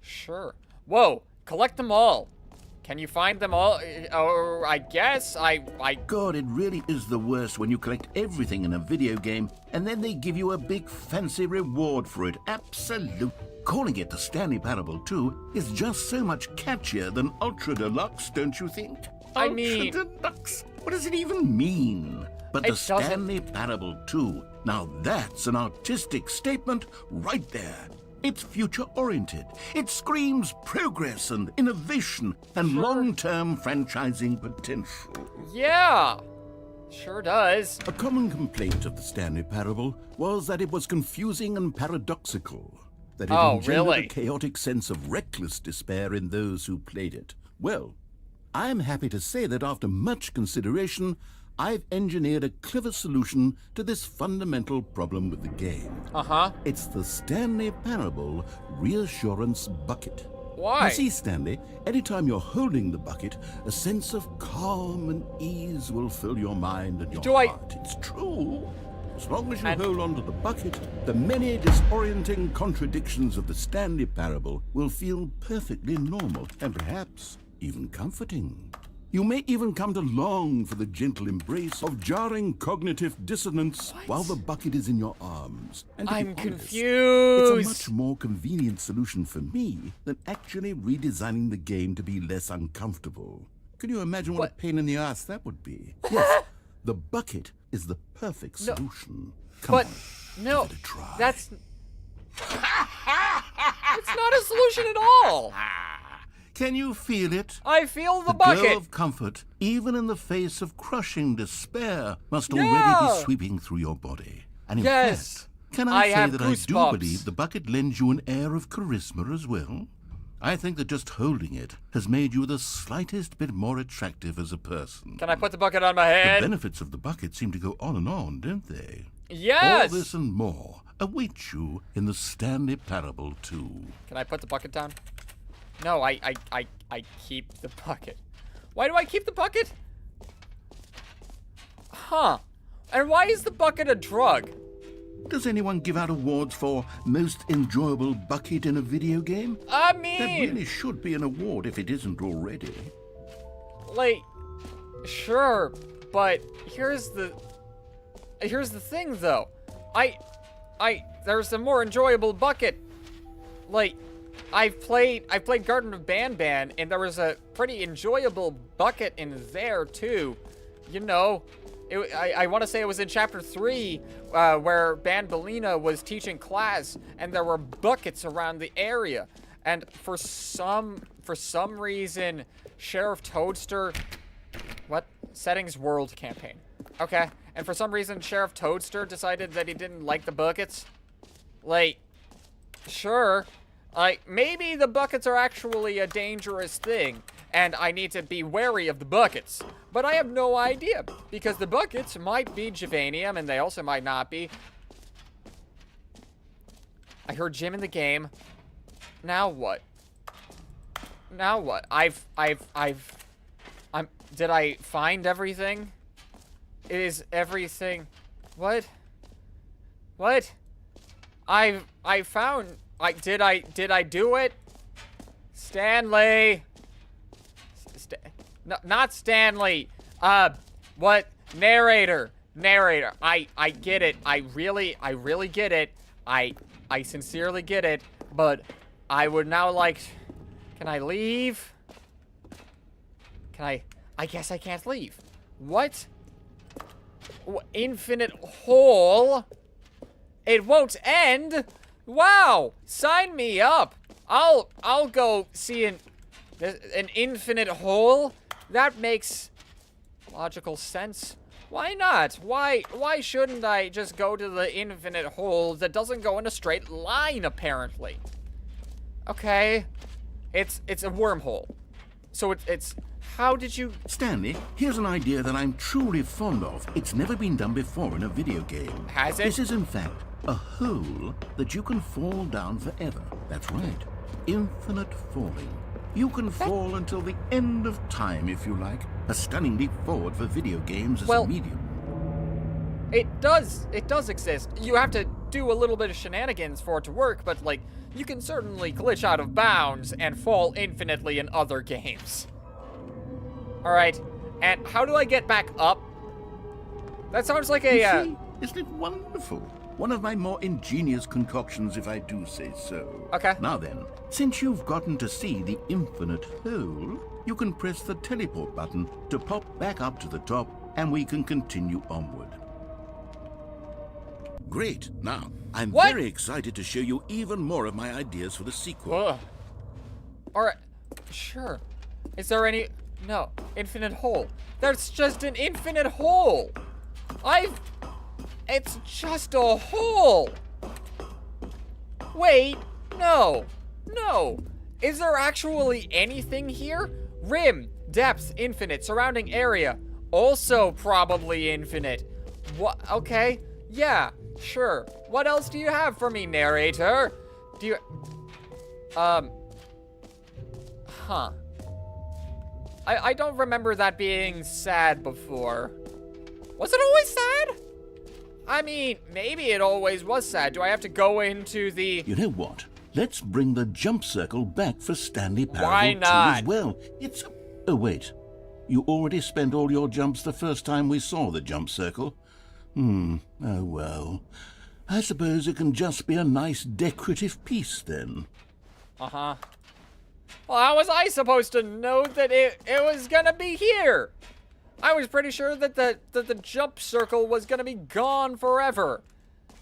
Sure. Whoa, collect them all. Can you find them all? Or I guess I... God, it really is the worst when you collect everything in a video game and then they give you a big fancy reward for it. Absolute. Calling it the Stanley Parable 2 is just so much catchier than Ultra Deluxe, don't you think? I mean- Ultra Deluxe? What does it even mean? But the It doesn't- Stanley Parable 2, now that's an artistic statement right there. It's future-oriented. It screams progress and innovation and long-term franchising potential. Yeah! Sure does. A common complaint of the Stanley Parable was that it was confusing and paradoxical, that it Oh, engendered really? a chaotic sense of reckless despair in those who played it. Well, I'm happy to say that after much consideration, I've engineered a clever solution to this fundamental problem with the game. Uh-huh. It's the Stanley Parable Reassurance Bucket. Why? You see, Stanley, anytime you're holding the bucket, a sense of calm and ease will fill your mind and your heart. It's true. As long as you hold on to the bucket, the many disorienting contradictions of the Stanley Parable will feel perfectly normal and perhaps even comforting. You may even come to long for the gentle embrace of jarring cognitive dissonance while the bucket is in your arms. And to be I'm honest, confused. it's a much more convenient solution for me than actually redesigning the game to be less uncomfortable. Can you imagine what a pain in the ass that would be? Yes, the bucket is the perfect solution. Come on, no, give it a try. that's... It's not a solution at all. Can you feel it? I feel the The glow bucket. of comfort, even in the face of crushing despair, must already Yeah. be sweeping through your body. And in Yes. fact, can I I say have that I do goosebumps. believe the bucket lends you an air of charisma as well? I think that just holding it has made you the slightest bit more attractive as a person. Can I put the bucket on my The head? benefits of the bucket seem to go on and on, don't they? Yes. All this and more await you in the Stanley Parable 2. Can I put the bucket down? No, I keep the bucket. Why do I keep the bucket? Huh. And why is the bucket a drug? Does anyone give out awards for most enjoyable bucket in a video game? I That mean, really should be an award if it isn't already. like, sure, but here's the thing though. There's a more enjoyable bucket. Like, I've played Garden of Banban, and there was a pretty enjoyable bucket in there too. You know, I want to say it was in chapter 3, where Banbalina was teaching class, and there were buckets around the area. And for some reason, Sheriff Toadster, what? Settings World Campaign. Okay. And for some reason, Sheriff Toadster decided that he didn't like the buckets. Like, sure. Like, maybe the buckets are actually a dangerous thing, and I need to be wary of the buckets. But I have no idea, because the buckets might be Javanium, and they also might not be. I heard Jim in the game. Now what? Now what? Did I find everything? Is everything... What? What? I found... Did I do it? Stanley! No, not Stanley! What? Narrator! Narrator, I get it. I really get it. I sincerely get it, but I would now like... Can I leave? I guess I can't leave. What? Infinite hole? It won't end? Wow! Sign me up! I'll go see an infinite hole? That makes logical sense. Why not? Why shouldn't I just go to the infinite hole that doesn't go in a straight line, apparently? Okay. It's a wormhole. So it's how did you... Stanley, here's an idea that I'm truly fond of. It's never been done before in a video game. Has it? This is, in fact, a hole that you can fall down forever. That's right. Infinite falling. You can fall until the end of time, if you like. A stunning leap forward for video games as a medium. It does exist. You have to do a little bit of shenanigans for it to work, but, like, you can certainly glitch out of bounds and fall infinitely in other games. Alright, and how do I get back up? That sounds like a, You see? Isn't it wonderful? One of my more ingenious concoctions, if I do say so. Okay. Now then, since you've gotten to see the infinite hole, you can press the teleport button to pop back up to the top, and we can continue onward. Great. Now, I'm very excited to show you even more of my ideas for the sequel. Ugh. Alright, sure. Is there any... No, infinite hole. There's just an infinite hole. It's just a hole. Wait, no. Is there actually anything here? Rim, depth, infinite, surrounding area, also probably infinite. What? Okay, yeah, sure. What else do you have for me, narrator? Do you... Huh. I don't remember that being sad before. Was it always sad? I mean, maybe it always was sad. Do I have to go into the... You know what? Let's bring the jump circle back for Stanley Parable Why 2 not? as well. It's... Oh, wait. You already spent all your jumps the first time we saw the jump circle. Oh, well. I suppose it can just be a nice decorative piece, then. Uh-huh. Well, how was I supposed to know that it was gonna be here? I was pretty sure that the jump circle was gonna be gone forever.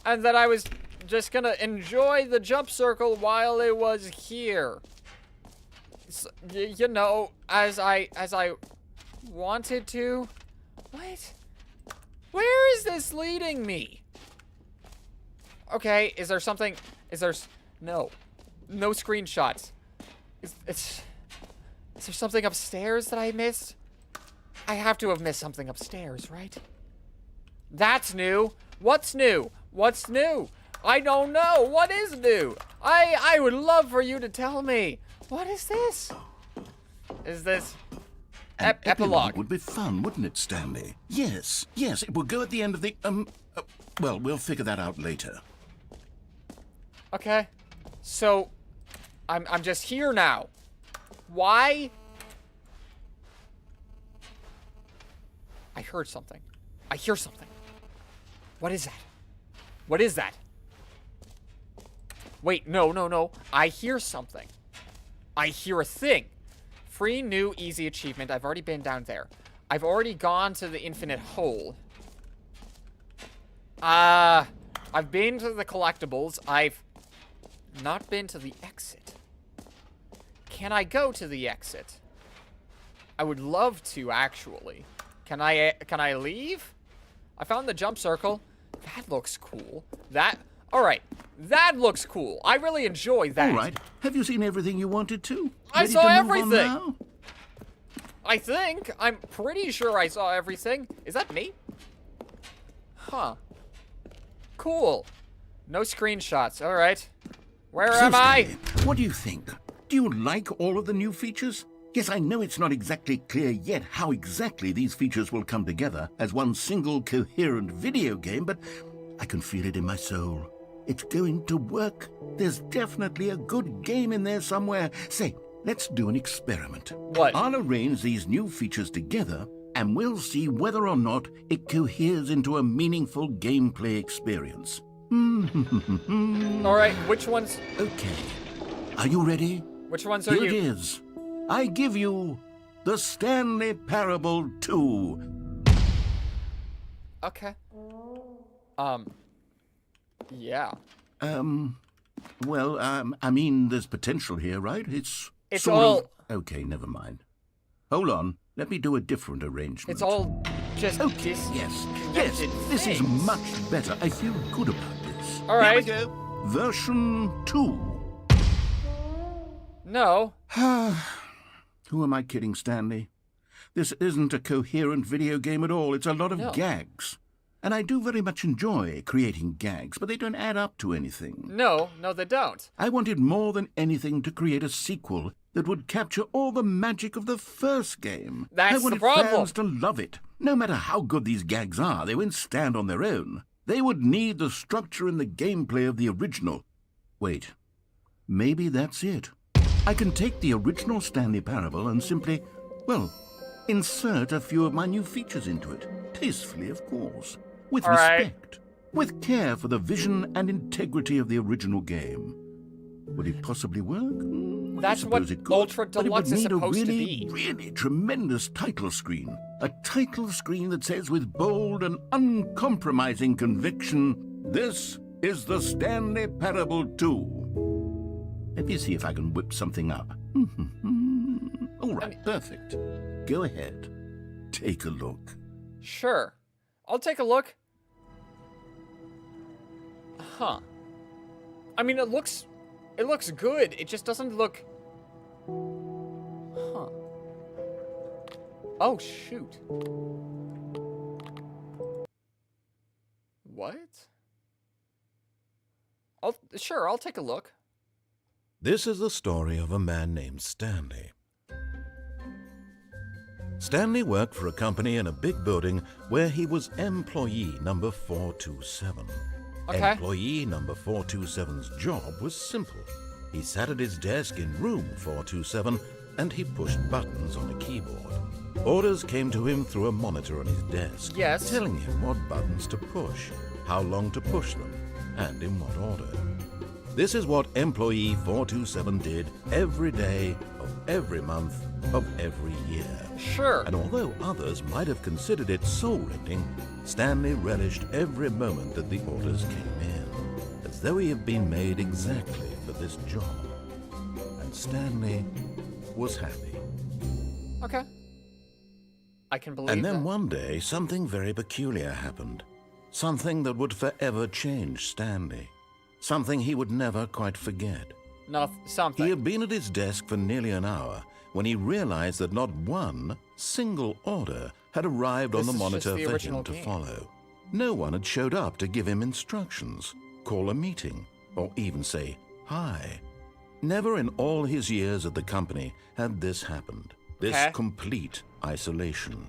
And that I was just gonna enjoy the jump circle while it was here. So, you know, as I wanted to. What? Where is this leading me? Okay, is there something... No. No screenshots. Is there something upstairs that I missed? I have to have missed something upstairs, right? That's new. What's new? What's new? I don't know. What is new? I would love for you to tell me. What is this? Is this... An Epilogue. would be fun, wouldn't it, Stanley? Yes, yes, it will go at the end of the, well, we'll figure that out later. Okay. So, I'm just here now. Why? I heard something. I hear something. What is that? What is that? Wait, no. I hear something. I hear a thing. Free new easy achievement. I've already been down there. I've already gone to the infinite hole. I've been to the collectibles. I've not been to the exit. Can I go to the exit? I would love to, actually. Can I leave? I found the jump circle. That looks cool. Alright. That looks cool. I really enjoy that. All right. Have you seen everything you wanted to? I Ready saw to move on everything. now? I think. I'm pretty sure I saw everything. Is that me? Huh. Cool. No screenshots. Alright. Where So, am I? Stanley, what do you think? Do you like all of the new features? Yes, I know it's not exactly clear yet how exactly these features will come together as one single coherent video game, but I can feel it in my soul. It's going to work. There's definitely a good game in there somewhere. Say, let's do an experiment. What? I'll arrange these new features together, and we'll see whether or not it coheres into a meaningful gameplay experience. Alright, which ones? Okay. Are you ready? Which ones are Here it you? is. I give you the Stanley Parable 2. Okay. Yeah. Well, I mean, there's potential here, right? It's sort all- of... Okay, never mind. Hold on. Let me do a different arrangement. It's all just Okay, yes, this is things. much better. I feel good about this. All right. Here we go. Version 2. No. Who am I kidding, Stanley? This isn't a coherent video game at all. It's a lot of No. gags. And I do very much enjoy creating gags, but they don't add up to anything. No, they don't. I wanted more than anything to create a sequel that would capture all the magic of the first game. That's I the wanted problem. fans to love it. No matter how good these gags are, they won't stand on their own. They would need the structure and the gameplay of the original. Wait, maybe that's it. I can take the original Stanley Parable and simply, well, insert a few of my new features into it. Tastefully, of course. With All right. respect. With care for the vision and integrity of the original game. Would it possibly work? I That's suppose what it could, Ultra but it Deluxe would is need supposed a to really, be. really tremendous title screen. A title screen that says with bold and uncompromising conviction, "This is the Stanley Parable 2." Let me see if I can whip something up. All right, perfect. Go ahead. Take a look. Sure. I'll take a look. Huh. I mean, it looks good. It just doesn't look... Huh. Oh, shoot. What? I'll take a look. This is the story of a man named Stanley. Stanley worked for a company in a big building where he was employee number 427. Okay. Employee number 427's job was simple. He sat at his desk in room 427 and he pushed buttons on a keyboard. Orders came to him through a monitor on his desk, Yes. telling him what buttons to push, how long to push them, and in what order. This is what employee 427 did every day of every month of every year. Sure. And although others might have considered it soul-rending, Stanley relished every moment that the orders came in, as though he had been made exactly for this job. And Stanley was happy. Okay. I can believe And then that. one day, something very peculiar happened. Something that would forever change Stanley. Something he would never quite forget. Something. He had been at his desk for nearly an hour when he realized that not one single order had arrived on This the is monitor just the for original him to game. follow. No one had showed up to give him instructions, call a meeting, or even say hi. Never in all his years at the company had this happened. This Okay. complete isolation.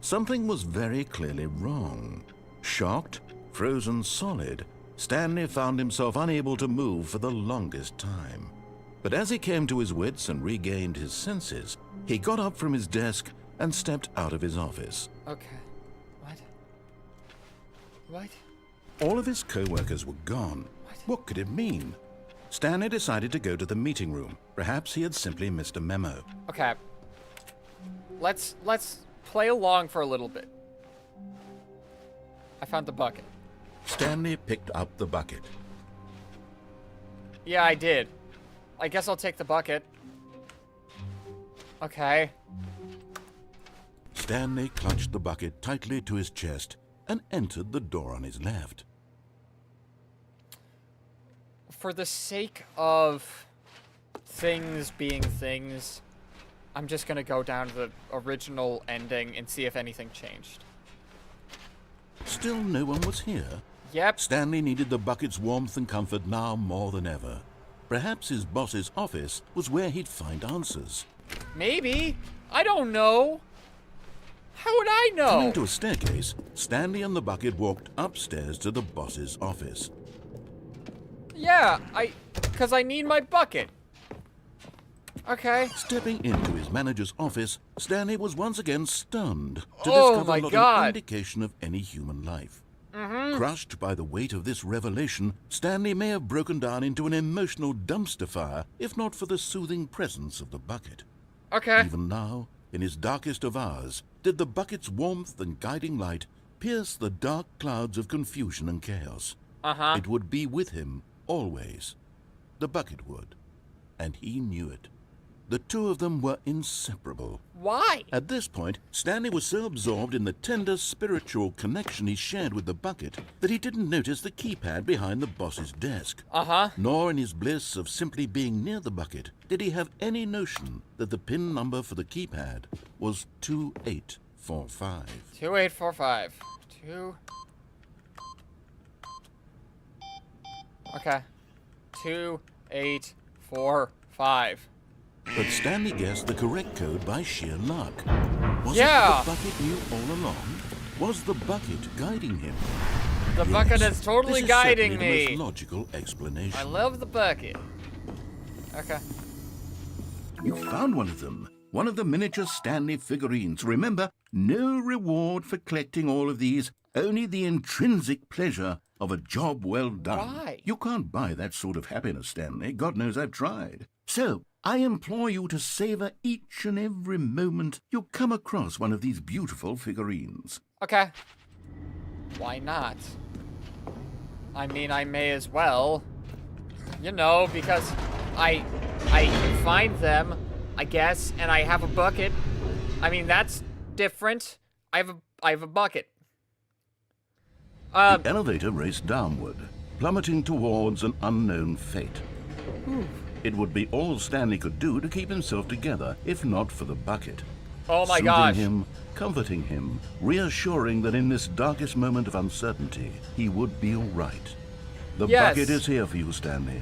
Something was very clearly wrong. Shocked, frozen solid, Stanley found himself unable to move for the longest time. But as he came to his wits and regained his senses, he got up from his desk and stepped out of his office. Okay. What? What? All of his co-workers were gone. What could it mean? Stanley decided to go to the meeting room. Perhaps he had simply missed a memo. Okay. Let's play along for a little bit. I found the bucket. Stanley picked up the bucket. Yeah, I did. I guess I'll take the bucket. Okay. Stanley clutched the bucket tightly to his chest and entered the door on his left. For the sake of things being things, I'm just gonna go down to the original ending and see if anything changed. Still no one was here. Yep. Stanley needed the bucket's warmth and comfort now more than ever. Perhaps his boss's office was where he'd find answers. Maybe. I don't know. How would I know? Coming to a staircase, Stanley and the bucket walked upstairs to the boss's office. Yeah, because I need my bucket. Okay. Stepping into his manager's office, Stanley was once again stunned to Oh discover my not God. an indication of any human life. Crushed by the weight of this revelation, Stanley may have broken down into an emotional dumpster fire if not for the soothing presence of the bucket. Okay. Even now, in his darkest of hours, did the bucket's warmth and guiding light pierce the dark clouds of confusion and chaos. Uh-huh. It would be with him, always. The bucket would. And he knew it. The two of them were inseparable. Why? At this point, Stanley was so absorbed in the tender spiritual connection he shared with the bucket that he didn't notice the keypad behind the boss's desk. Uh-huh. Nor in his bliss of simply being near the bucket did he have any notion that the PIN number for the keypad was 2845. 2845. Okay. 2845. But Stanley guessed the correct code by sheer luck. Was Yeah. it the bucket knew all along? Was the bucket guiding him? The Yes, bucket is totally this is guiding certainly the me. most logical explanation. I love the bucket. Okay. You found one of them. One of the miniature Stanley figurines. Remember, no reward for collecting all of these, only the intrinsic pleasure of a job well done. Why? You can't buy that sort of happiness, Stanley. God knows I've tried. So, I implore you to savor each and every moment you come across one of these beautiful figurines. Okay. Why not? I mean, I may as well. You know, because I can find them, I guess, and I have a bucket. I mean, that's different. I have a bucket. The elevator raced downward, plummeting towards an unknown fate. It would be all Stanley could do to keep himself together, if not for the bucket. Oh my Soothing gosh. him, comforting him, reassuring that in this darkest moment of uncertainty, he would be all right. The Yes. bucket is here for you, Stanley.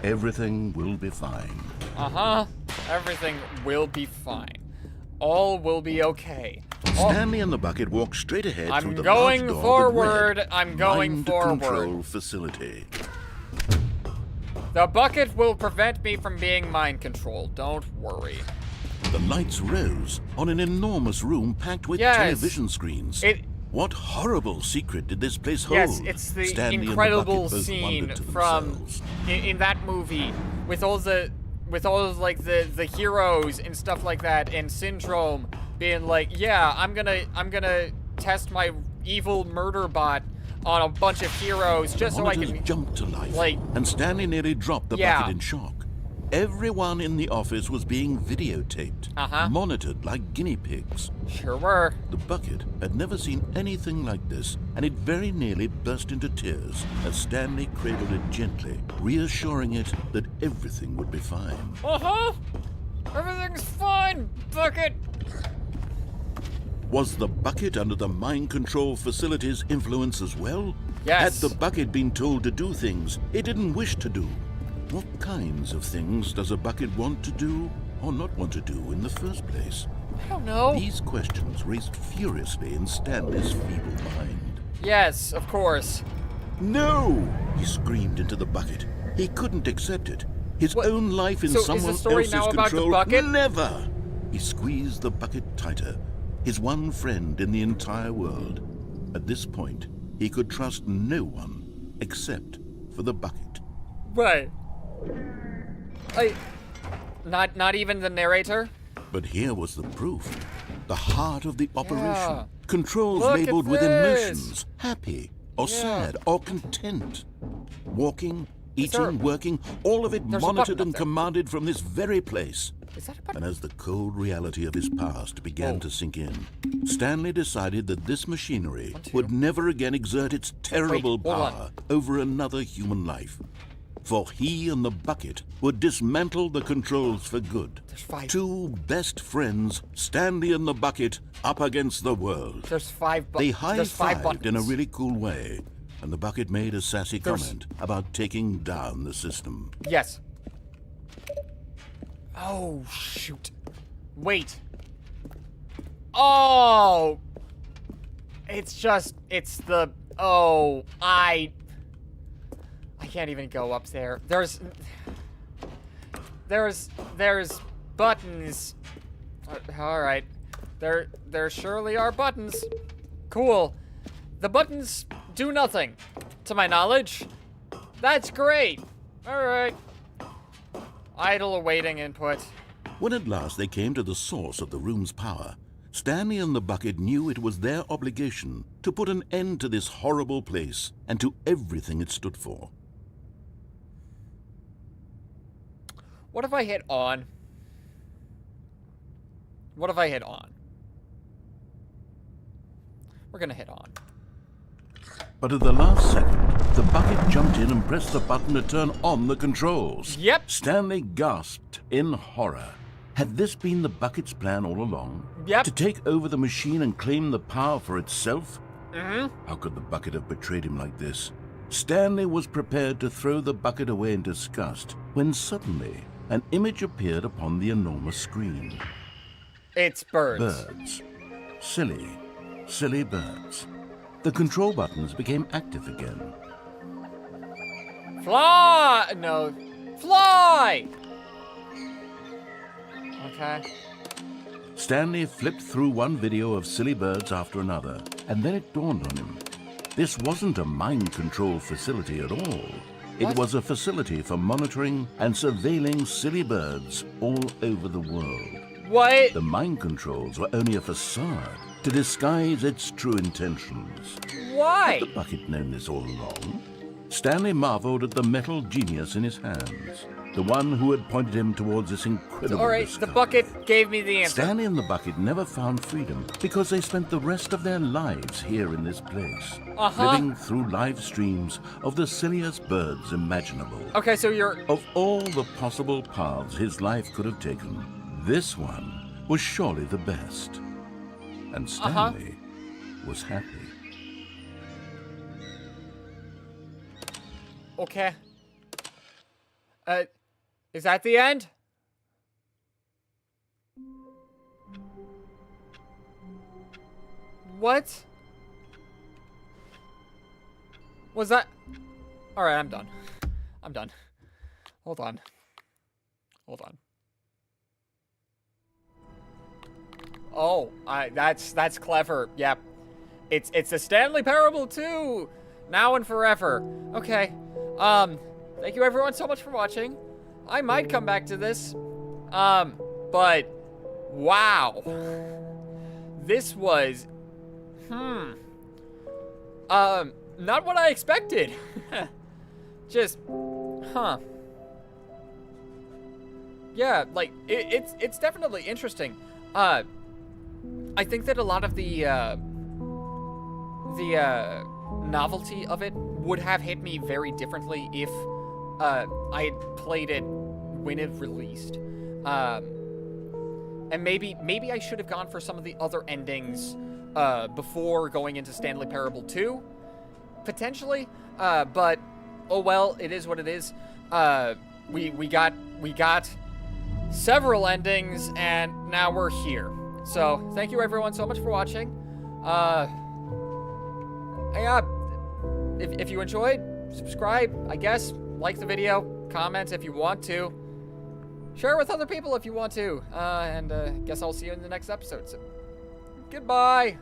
Everything will be fine. Uh-huh. Everything will be fine. All will be okay. All- Stanley and the bucket walked straight ahead I'm through the going large door forward. that read, I'm going Mind forward. Control Facility. The bucket will prevent me from being mind controlled. Don't worry. The lights rose on an enormous room packed with Yes. television screens. What horrible secret did this place hold? Yes, it's the Stanley and the incredible bucket both scene wondered to from themselves. in that movie with all the like the heroes and stuff like that, and Syndrome being like, yeah, I'm gonna test my evil murder bot on a bunch of heroes just so I Monitors can jumped to life, like- and Stanley nearly dropped the Yeah. bucket in shock. Everyone in the office was being videotaped, Uh-huh. monitored like guinea pigs. sure were. The bucket had never seen anything like this, and it very nearly burst into tears as Stanley cradled it gently, reassuring it that everything would be fine. Uh-huh. Everything's fine, bucket. Was the bucket under the mind control facility's influence as well? Yes. Had the bucket been told to do things it didn't wish to do? What kinds of things does a bucket want to do? or not want to do in the first place? I don't know. These questions raced furiously in Stanley's feeble mind. Yes, of course. No! He screamed into the bucket. He couldn't accept it. His What? own life in So is the someone story else's now about the control. bucket? Never! He squeezed the bucket tighter. His one friend in the entire world. At this point, he could trust no one except for the bucket. Right. Not even the narrator? But here was the proof. The heart of the operation. Yeah. Controls Look labeled at with this. emotions. Happy or Yeah. sad or content. Walking, Is there- eating, working, all of it There's a monitored button and up there. commanded from this very place. Is that a button? And as the cold reality of his past began to sink in, Stanley decided that this machinery would never again exert its terrible Wait, hold on. power over another human life. For he and the bucket would dismantle the controls for good. There's 5. Two best friends, Stanley and the bucket, up against the world. There's 5 They buttons. There's 5 high-fived buttons. in a really cool way, and the bucket made a sassy There's- comment about taking down the system. Yes. Oh, shoot. Wait. Oh! It's the... Oh, I can't even go up there. There's buttons. All right. There surely are buttons. Cool. The buttons do nothing, to my knowledge. That's great. All right. Idle awaiting input. When at last they came to the source of the room's power, Stanley and the bucket knew it was their obligation to put an end to this horrible place and to everything it stood for. What if I hit on? What if I hit on? We're gonna hit on. But at the last second, the bucket jumped in and pressed the button to turn on the controls. Yep. Stanley gasped in horror. Had this been the bucket's plan all along? Yep. To take over the machine and claim the power for itself? Mm-hmm. How could the bucket have betrayed him like this? Stanley was prepared to throw the bucket away in disgust when suddenly an image appeared upon the enormous screen. It's birds. Birds. Silly, silly birds. The control buttons became active again. Fly! No. Fly! Okay. Stanley flipped through one video of silly birds after another, and then it dawned on him. This wasn't a mind control facility at all. It What? was a facility for monitoring and surveilling silly birds all over the world. What? The mind controls were only a facade to disguise its true intentions. Why? The bucket known this all along. Stanley marveled at the metal genius in his hands, the one who had pointed him towards this incredible All right, the discovery. bucket gave me the answer. Stanley and the bucket never found freedom because they spent the rest of their lives here in this place, living through live streams of the silliest birds imaginable. Okay, so you're... Of all the possible paths his life could have taken, this one was surely the best. And Stanley was happy. Okay. Is that the end? What? Was that... Alright, I'm done. I'm done. Hold on. Hold on. Oh, that's clever. Yep. It's a Stanley Parable 2! Now and forever. Okay. Thank you everyone so much for watching. I might come back to this. But wow. This was not what I expected. Just yeah, like it's definitely interesting. I think that a lot of the novelty of it would have hit me very differently if I had played it when it released. And maybe I should have gone for some of the other endings before going into Stanley Parable 2, potentially. But oh well, it is what it is. We got several endings, and now we're here. So, thank you everyone so much for watching. If you enjoyed, subscribe, I guess. Like the video, comment if you want to. Share with other people if you want to. And guess I'll see you in the next episode. So, goodbye.